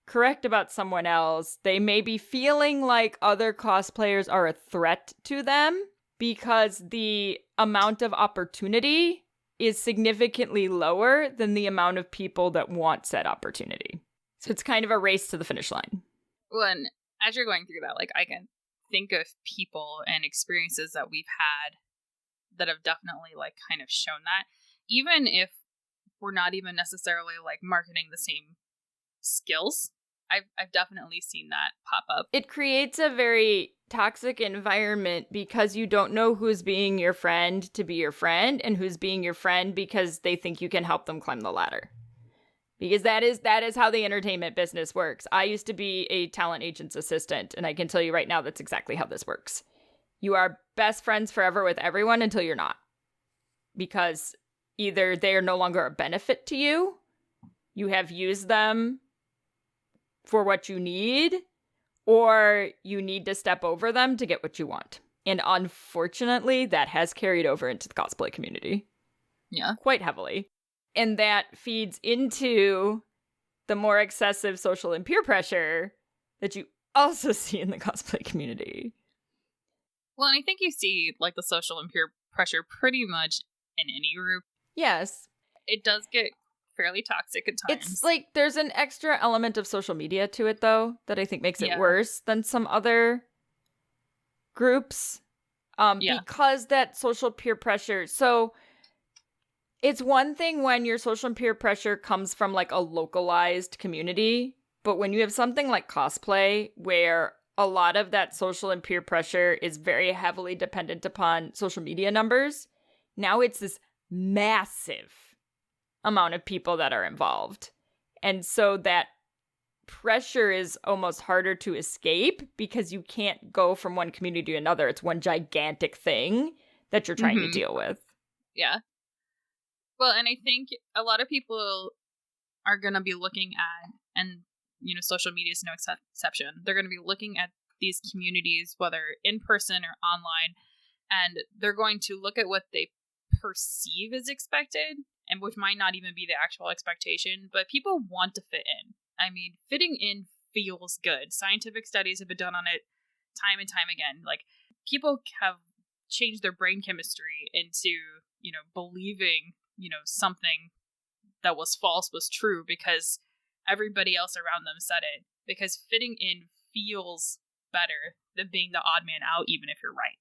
correct about someone else. They may be feeling like other cosplayers are a threat to them because the amount of opportunity is significantly lower than the amount of people that want said opportunity. So it's kind of a race to the finish line. Well, and as you're going through that, I can think of people and experiences that we've had that have definitely kind of shown that. Even if we're not even necessarily marketing the same skills I've definitely seen that pop up. It creates a very toxic environment because you don't know who's being your friend to be your friend and who's being your friend because they think you can help them climb the ladder. Because that is how the entertainment business works. I used to be a talent agent's assistant, and I can tell you right now that's exactly how this works. You are best friends forever with everyone until you're not. Because either they are no longer a benefit to you, you have used them for what you need, or you need to step over them to get what you want. And unfortunately, that has carried over into the cosplay community. Yeah. Quite heavily. And that feeds into the more excessive social and peer pressure that you also see in the cosplay community. Well, and I think you see, like, the social and peer pressure pretty much in any group. Yes. It does get fairly toxic at times. It's like there's an extra element of social media to it, though, that I think makes it worse than some other groups. Because that social peer pressure. So it's one thing when your social and peer pressure comes from like a localized community, but when you have something like cosplay where a lot of that social and peer pressure is very heavily dependent upon social media numbers, now it's this massive amount of people that are involved. And so that pressure is almost harder to escape because you can't go from one community to another. It's one gigantic thing that you're trying to deal with. Yeah. Well, and I think a lot of people are going to be looking at, and, you know, social media is no exception. They're going to be looking at these communities, whether in person or online, and they're going to look at what they perceive as expected, and which might not even be the actual expectation, but people want to fit in. I mean, fitting in feels good. Scientific studies have been done on it time and time again. Like, people have changed their brain chemistry into, you know, believing, you know, something that was false was true because everybody else around them said it. Because fitting in feels better than being the odd man out, even if you're right.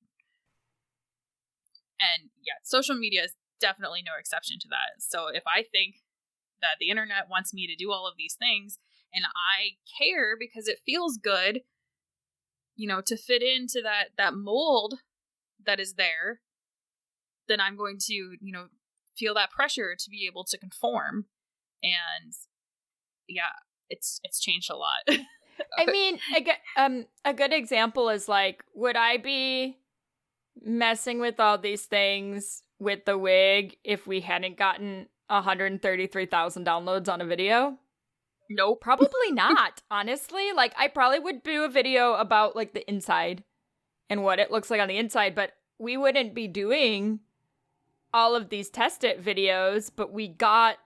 And yeah, social media is definitely no exception to that. So if I think that the internet wants me to do all of these things and I care because it feels good, you know, to fit into that mold that is there, then I'm going to, you know, feel that pressure to be able to conform. And yeah, it's changed a lot. I mean, a good example is like, would I be messing with all these things with the wig if we hadn't gotten 133,000 downloads on a video? Nope. Probably not, honestly. Like, I probably would do a video about, like, the inside and what it looks like on the inside, but we wouldn't be doing all of these test it videos, but we got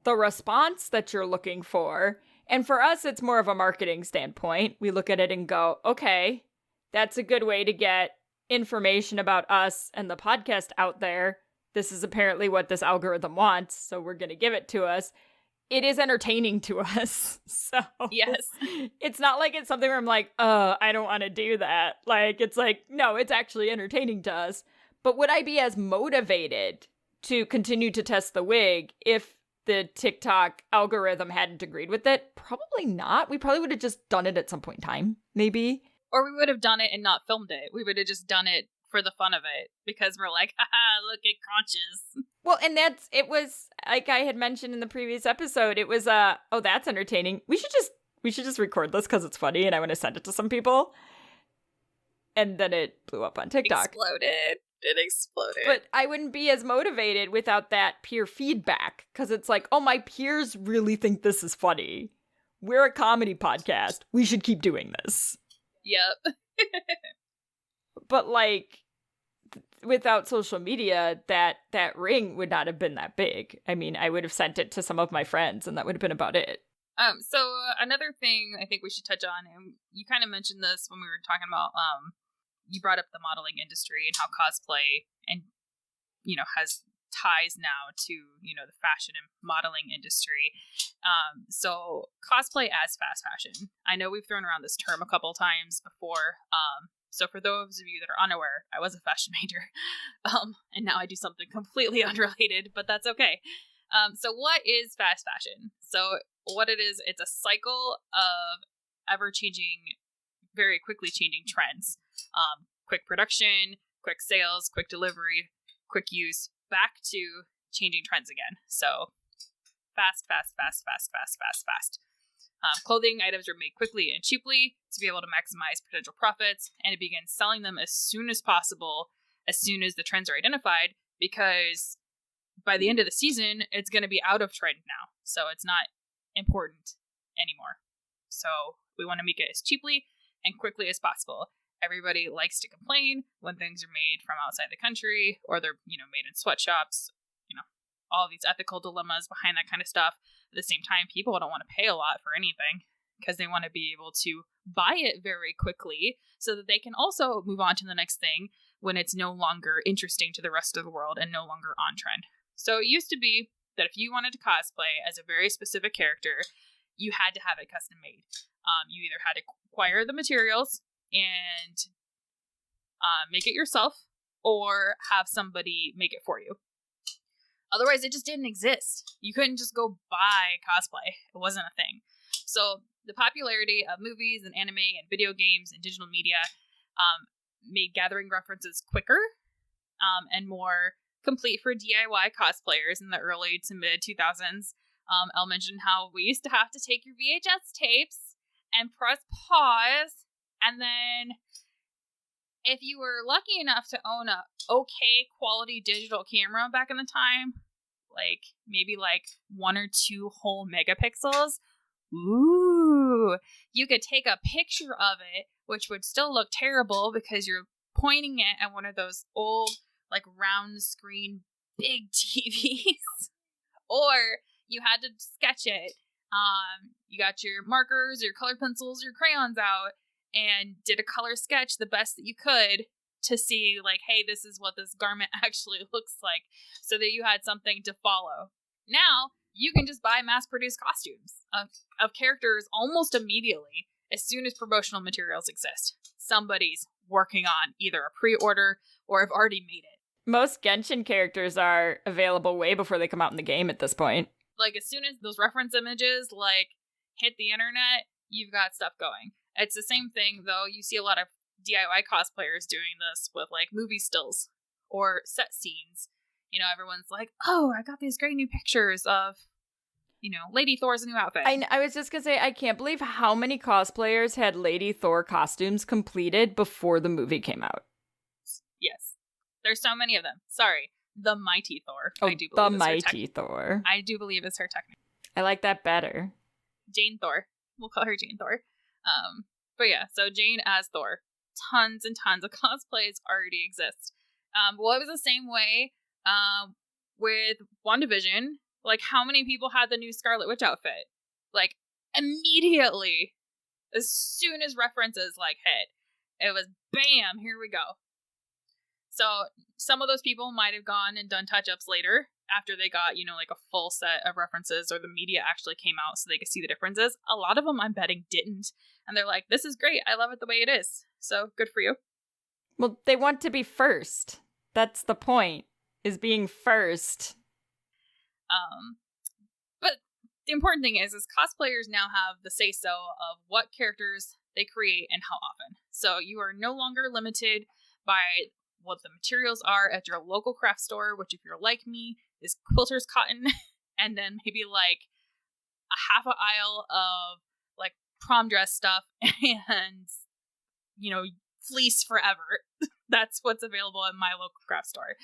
the response that you're looking for. And for us, it's more of a marketing standpoint. We look at it and go, okay, that's a good way to get information about us and the podcast out there. This is apparently what this algorithm wants, so we're going to give it to us. It is entertaining to us. So yes, it's not like it's something where I'm like, I don't want to do that. Like, it's like, no, it's actually entertaining to us. But would I be as motivated to continue to test the wig if the TikTok algorithm hadn't agreed with it? Probably not. We probably would have just done it at some point in time, maybe. Or we would have done it and not filmed it. We would have just done it for the fun of it because we're like, haha, look at crunches. Well, and it was, like I had mentioned in the previous episode, it was, oh, that's entertaining. We should just record this because it's funny and I want to send it to some people. And then it blew up on TikTok. It exploded. But I wouldn't be as motivated without that peer feedback because it's like, oh, my peers really think this is funny. We're a comedy podcast. We should keep doing this. Yep. But like, without social media, that ring would not have been that big. I mean, I would have sent it to some of my friends and that would have been about it. So another thing I think we should touch on, and you kind of mentioned this when we were talking about, you brought up the modeling industry and how cosplay and, you know, has ties now to, you know, the fashion and modeling industry. So cosplay as fast fashion. I know we've thrown around this term a couple times before. So for those of you that are unaware, I was a fashion major. And now I do something completely unrelated, but that's okay. So what is fast fashion? So what it is, it's a cycle of ever-changing, very quickly changing trends. Quick production, quick sales, quick delivery, quick use, back to changing trends again. So fast, fast, fast, fast, fast, fast, fast. Clothing items are made quickly and cheaply to be able to maximize potential profits, and it begins selling them as soon as possible, as soon as the trends are identified, because by the end of the season, it's going to be out of trend now. So it's not important anymore. So we want to make it as cheaply and quickly as possible. Everybody likes to complain when things are made from outside the country, or they're, made in sweatshops, all these ethical dilemmas behind that kind of stuff. At the same time, people don't want to pay a lot for anything because they want to be able to buy it very quickly so that they can also move on to the next thing when it's no longer interesting to the rest of the world and no longer on trend. So it used to be that if you wanted to cosplay as a very specific character, you had to have it custom made. You either had to acquire the materials and make it yourself, or have somebody make it for you. Otherwise, it just didn't exist. You couldn't just go buy cosplay. It wasn't a thing. So the popularity of movies and anime and video games and digital media made gathering references quicker and more complete for DIY cosplayers in the early to mid 2000s. I'll mention how we used to have to take your VHS tapes and press pause, and then if you were lucky enough to own a okay quality digital camera back in the time, maybe 1 or 2 whole megapixels, you could take a picture of it, which would still look terrible because you're pointing it at one of those old round screen big TVs, or you had to sketch it. You got your markers, your color pencils, your crayons out, and did a color sketch the best that you could to see, hey, this is what this garment actually looks like, so that you had something to follow. Now, you can just buy mass-produced costumes of characters almost immediately as soon as promotional materials exist. Somebody's working on either a pre-order or have already made it. Most Genshin characters are available way before they come out in the game at this point. As soon as those reference images, hit the internet, you've got stuff going. It's the same thing, though. You see a lot of DIY cosplayers doing this with, movie stills or set scenes. Everyone's like, oh, I got these great new pictures of, Lady Thor's new outfit. I was just going to say, I can't believe how many cosplayers had Lady Thor costumes completed before the movie came out. Yes. There's so many of them. Sorry. The Mighty Thor. Oh, I do believe the Mighty Thor. I do believe it's her technique. I like that better. Jane Thor. We'll call her Jane Thor. But yeah, so Jane as Thor. Tons and tons of cosplays already exist. Well, it was the same way with WandaVision. How many people had the new Scarlet Witch outfit? Immediately. As soon as references, hit. It was bam, here we go. So some of those people might have gone and done touch-ups later after they got, a full set of references, or the media actually came out so they could see the differences. A lot of them, I'm betting, didn't. And they're like, this is great. I love it the way it is. So good for you. Well, they want to be first. That's the point, is being first. But the important thing is cosplayers now have the say-so of what characters they create and how often. So you are no longer limited by what the materials are at your local craft store, which, if you're like me, is quilter's cotton, and then maybe a half an aisle of prom dress stuff and fleece forever. That's what's available at my local craft store.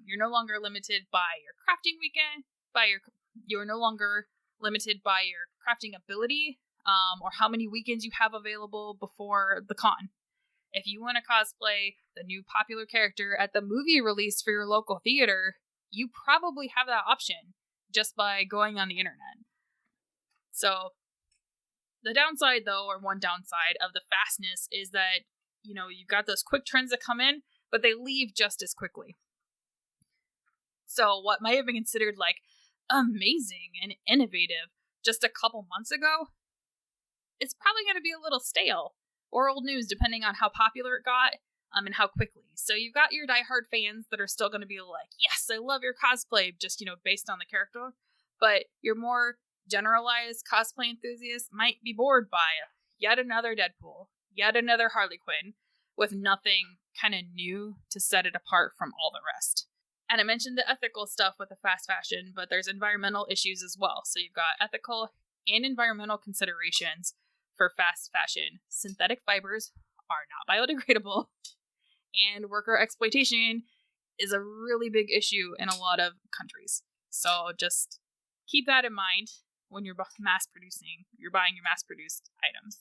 You're no longer limited by your crafting weekend, you're no longer limited by your crafting ability, or how many weekends you have available before the con. If you want to cosplay the new popular character at the movie release for your local theater, you probably have that option just by going on the internet. So the downside, though, or one downside of the fastness, is that, you've got those quick trends that come in, but they leave just as quickly. So what might have been considered amazing and innovative just a couple months ago, it's probably going to be a little stale or old news, depending on how popular it got and how quickly. So you've got your diehard fans that are still going to be like, yes, I love your cosplay, just, based on the character. But your more generalized cosplay enthusiasts might be bored by yet another Deadpool, yet another Harley Quinn, with nothing kind of new to set it apart from all the rest. And I mentioned the ethical stuff with the fast fashion, but there's environmental issues as well. So you've got ethical and environmental considerations for fast fashion. Synthetic fibers are not biodegradable, and worker exploitation is a really big issue in a lot of countries. So just keep that in mind when you're buying your mass-produced items.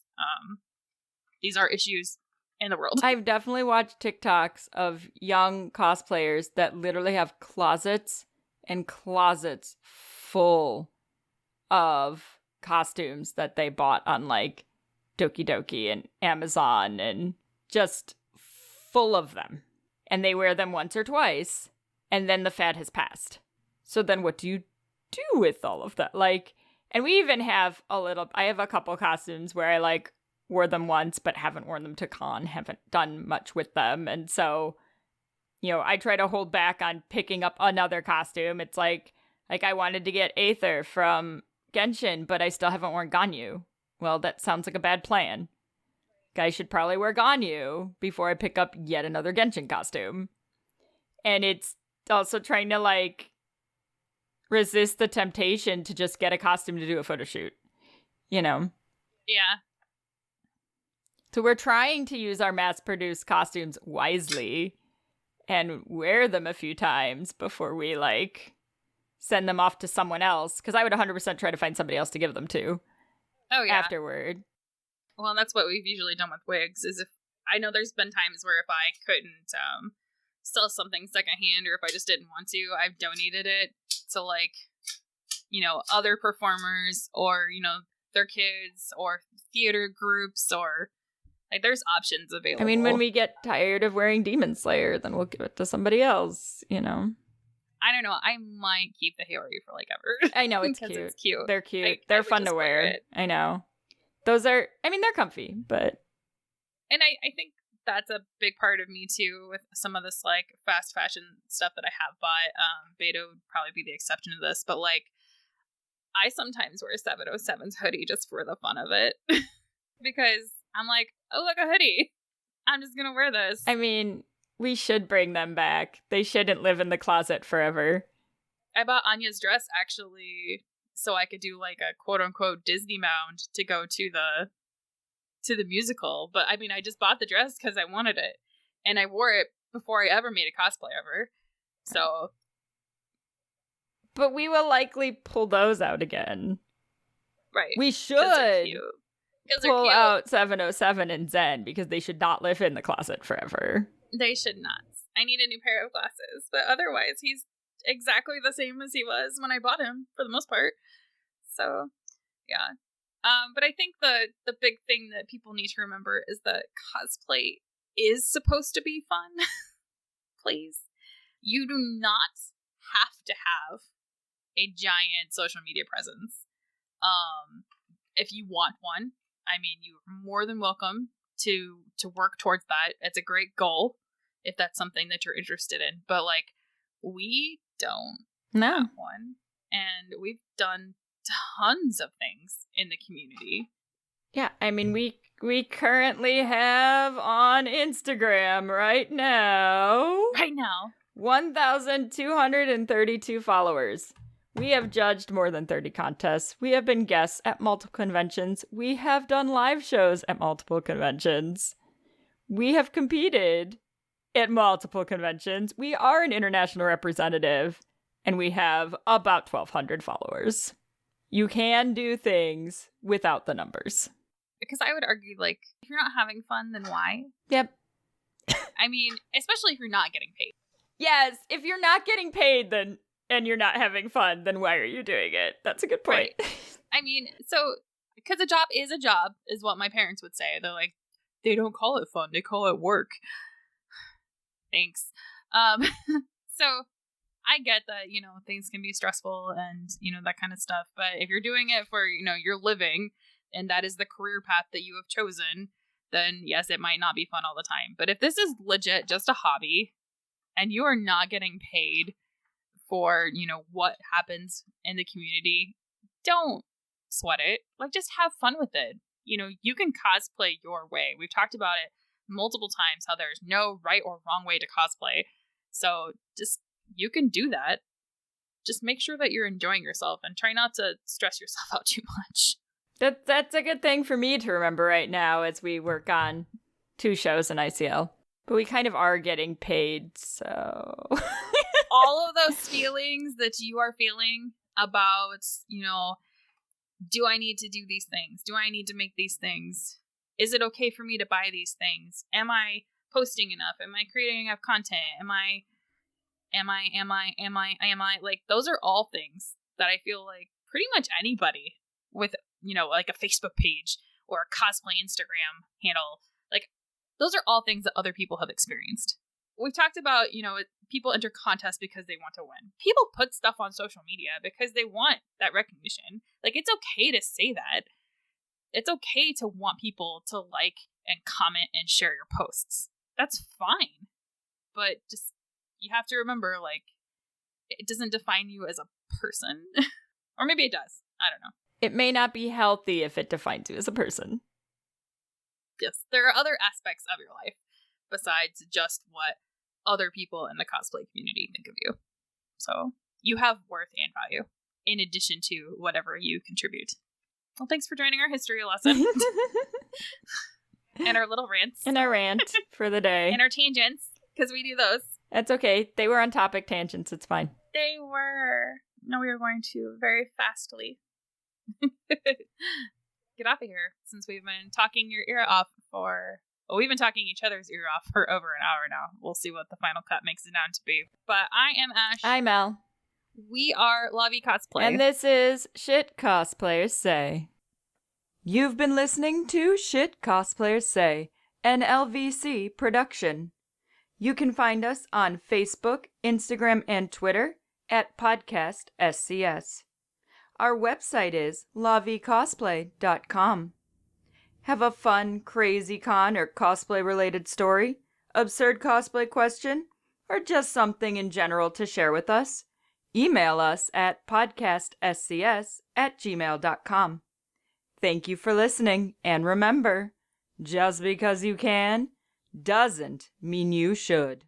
These are issues in the world. I've definitely watched TikToks of young cosplayers that literally have closets and closets full of costumes that they bought on like Doki Doki and Amazon, and just full of them. And they wear them once or twice, and then the fad has passed. So then what do you do with all of that? Like, and we even have I have a couple costumes where I like wore them once, but haven't worn them to con, haven't done much with them. And so, I try to hold back on picking up another costume. It's like I wanted to get Aether from Genshin, but I still haven't worn Ganyu. Well, that sounds like a bad plan. I should probably wear Ganyu before I pick up yet another Genshin costume. And it's also trying to like resist the temptation to just get a costume to do a photo shoot, Yeah. So we're trying to use our mass-produced costumes wisely and wear them a few times before we, like, send them off to someone else. Because I would 100% try to find somebody else to give them to. Oh, yeah. Afterward. Well, that's what we've usually done with wigs, is if... I know there's been times where if I couldn't sell something secondhand, or if I just didn't want to, I've donated it to, like, other performers, or, their kids, or theater groups, or... Like, there's options available. I mean, when we get tired of wearing Demon Slayer, then we'll give it to somebody else, I don't know. I might keep the Haori for, like, ever. I know, it's cute. It's cute. They're cute. They're fun to wear. I know. Those are, they're comfy, but... And I think that's a big part of me, too, with some of this, like, fast fashion stuff that I have bought. Beto would probably be the exception to this, but, like, I sometimes wear 707's hoodie just for the fun of it. Because I'm like, oh, look, a hoodie. I'm just going to wear this. I mean, we should bring them back. They shouldn't live in the closet forever. I bought Anya's dress, actually, so I could do, like, a quote-unquote Disney mound to go to the musical. But, I mean, I just bought the dress because I wanted it. And I wore it before I ever made a cosplay ever. So. But we will likely pull those out again. Right. We should pull cute. out 707 and Zen, because they should not live in the closet forever. They should not. I need a new pair of glasses, but otherwise he's exactly the same as he was when I bought him, for the most part. So, yeah. But I think the big thing that people need to remember is that cosplay is supposed to be fun. Please. You do not have to have a giant social media presence. If you want one, I mean, you're more than welcome to work towards that. It's a great goal if that's something that you're interested in. But, like, we don't have one. And we've done tons of things in the community. Yeah, I mean, we currently have on Instagram right now 1,232 followers. We have judged more than 30 contests. We have been guests at multiple conventions. We have done live shows at multiple conventions. We have competed at multiple conventions. We are an international representative, and we have about 1,200 followers. You can do things without the numbers. Because I would argue, like, if you're not having fun, then why? Yep. I mean, especially if you're not getting paid. Yes, if you're not getting paid, then... and you're not having fun, then why are you doing it? That's a good point. Right. I mean, so, because a job is a job, is what my parents would say. They're like, they don't call it fun, they call it work. Thanks. So, I get that, things can be stressful and, that kind of stuff. But if you're doing it for, your living, and that is the career path that you have chosen, then yes, it might not be fun all the time. But if this is legit just a hobby and you are not getting paid for, what happens in the community, don't sweat it. Like, just have fun with it. You can cosplay your way. We've talked about it multiple times, how there's no right or wrong way to cosplay. So just, you can do that. Just make sure that you're enjoying yourself and try not to stress yourself out too much. That's a good thing for me to remember right now as we work on 2 shows in ICL. But we kind of are getting paid, so... All of those feelings that you are feeling about, do I need to do these things? Do I need to make these things? Is it okay for me to buy these things? Am I posting enough? Am I creating enough content? Am I? Like, those are all things that I feel like pretty much anybody with, like a Facebook page or a cosplay Instagram handle, like, those are all things that other people have experienced. We've talked about, people enter contests because they want to win. People put stuff on social media because they want that recognition. Like, it's okay to say that. It's okay to want people to like and comment and share your posts. That's fine. But just, you have to remember, like, it doesn't define you as a person. Or maybe it does. I don't know. It may not be healthy if it defines you as a person. Yes, there are other aspects of your life besides just what other people in the cosplay community think of you. So you have worth and value in addition to whatever you contribute. Well, thanks for joining our history lesson. And our little rants. And our rant for the day. And our tangents, because we do those. That's okay. They were on topic tangents. It's fine. They were. No, we are going to very fastly get off of here, since we've been talking your ear off we've been talking each other's ear off for over an hour now. We'll see what the final cut makes it down to be. But I am Ash. I'm Mel. We are La Vie Cosplay. And this is Shit Cosplayers Say. You've been listening to Shit Cosplayers Say, an LVC production. You can find us on Facebook, Instagram, and Twitter at Podcast SCS. Our website is lavicosplay.com. Have a fun, crazy con or cosplay-related story, absurd cosplay question, or just something in general to share with us? Email us at podcastscs@gmail.com. Thank you for listening, and remember, just because you can doesn't mean you should.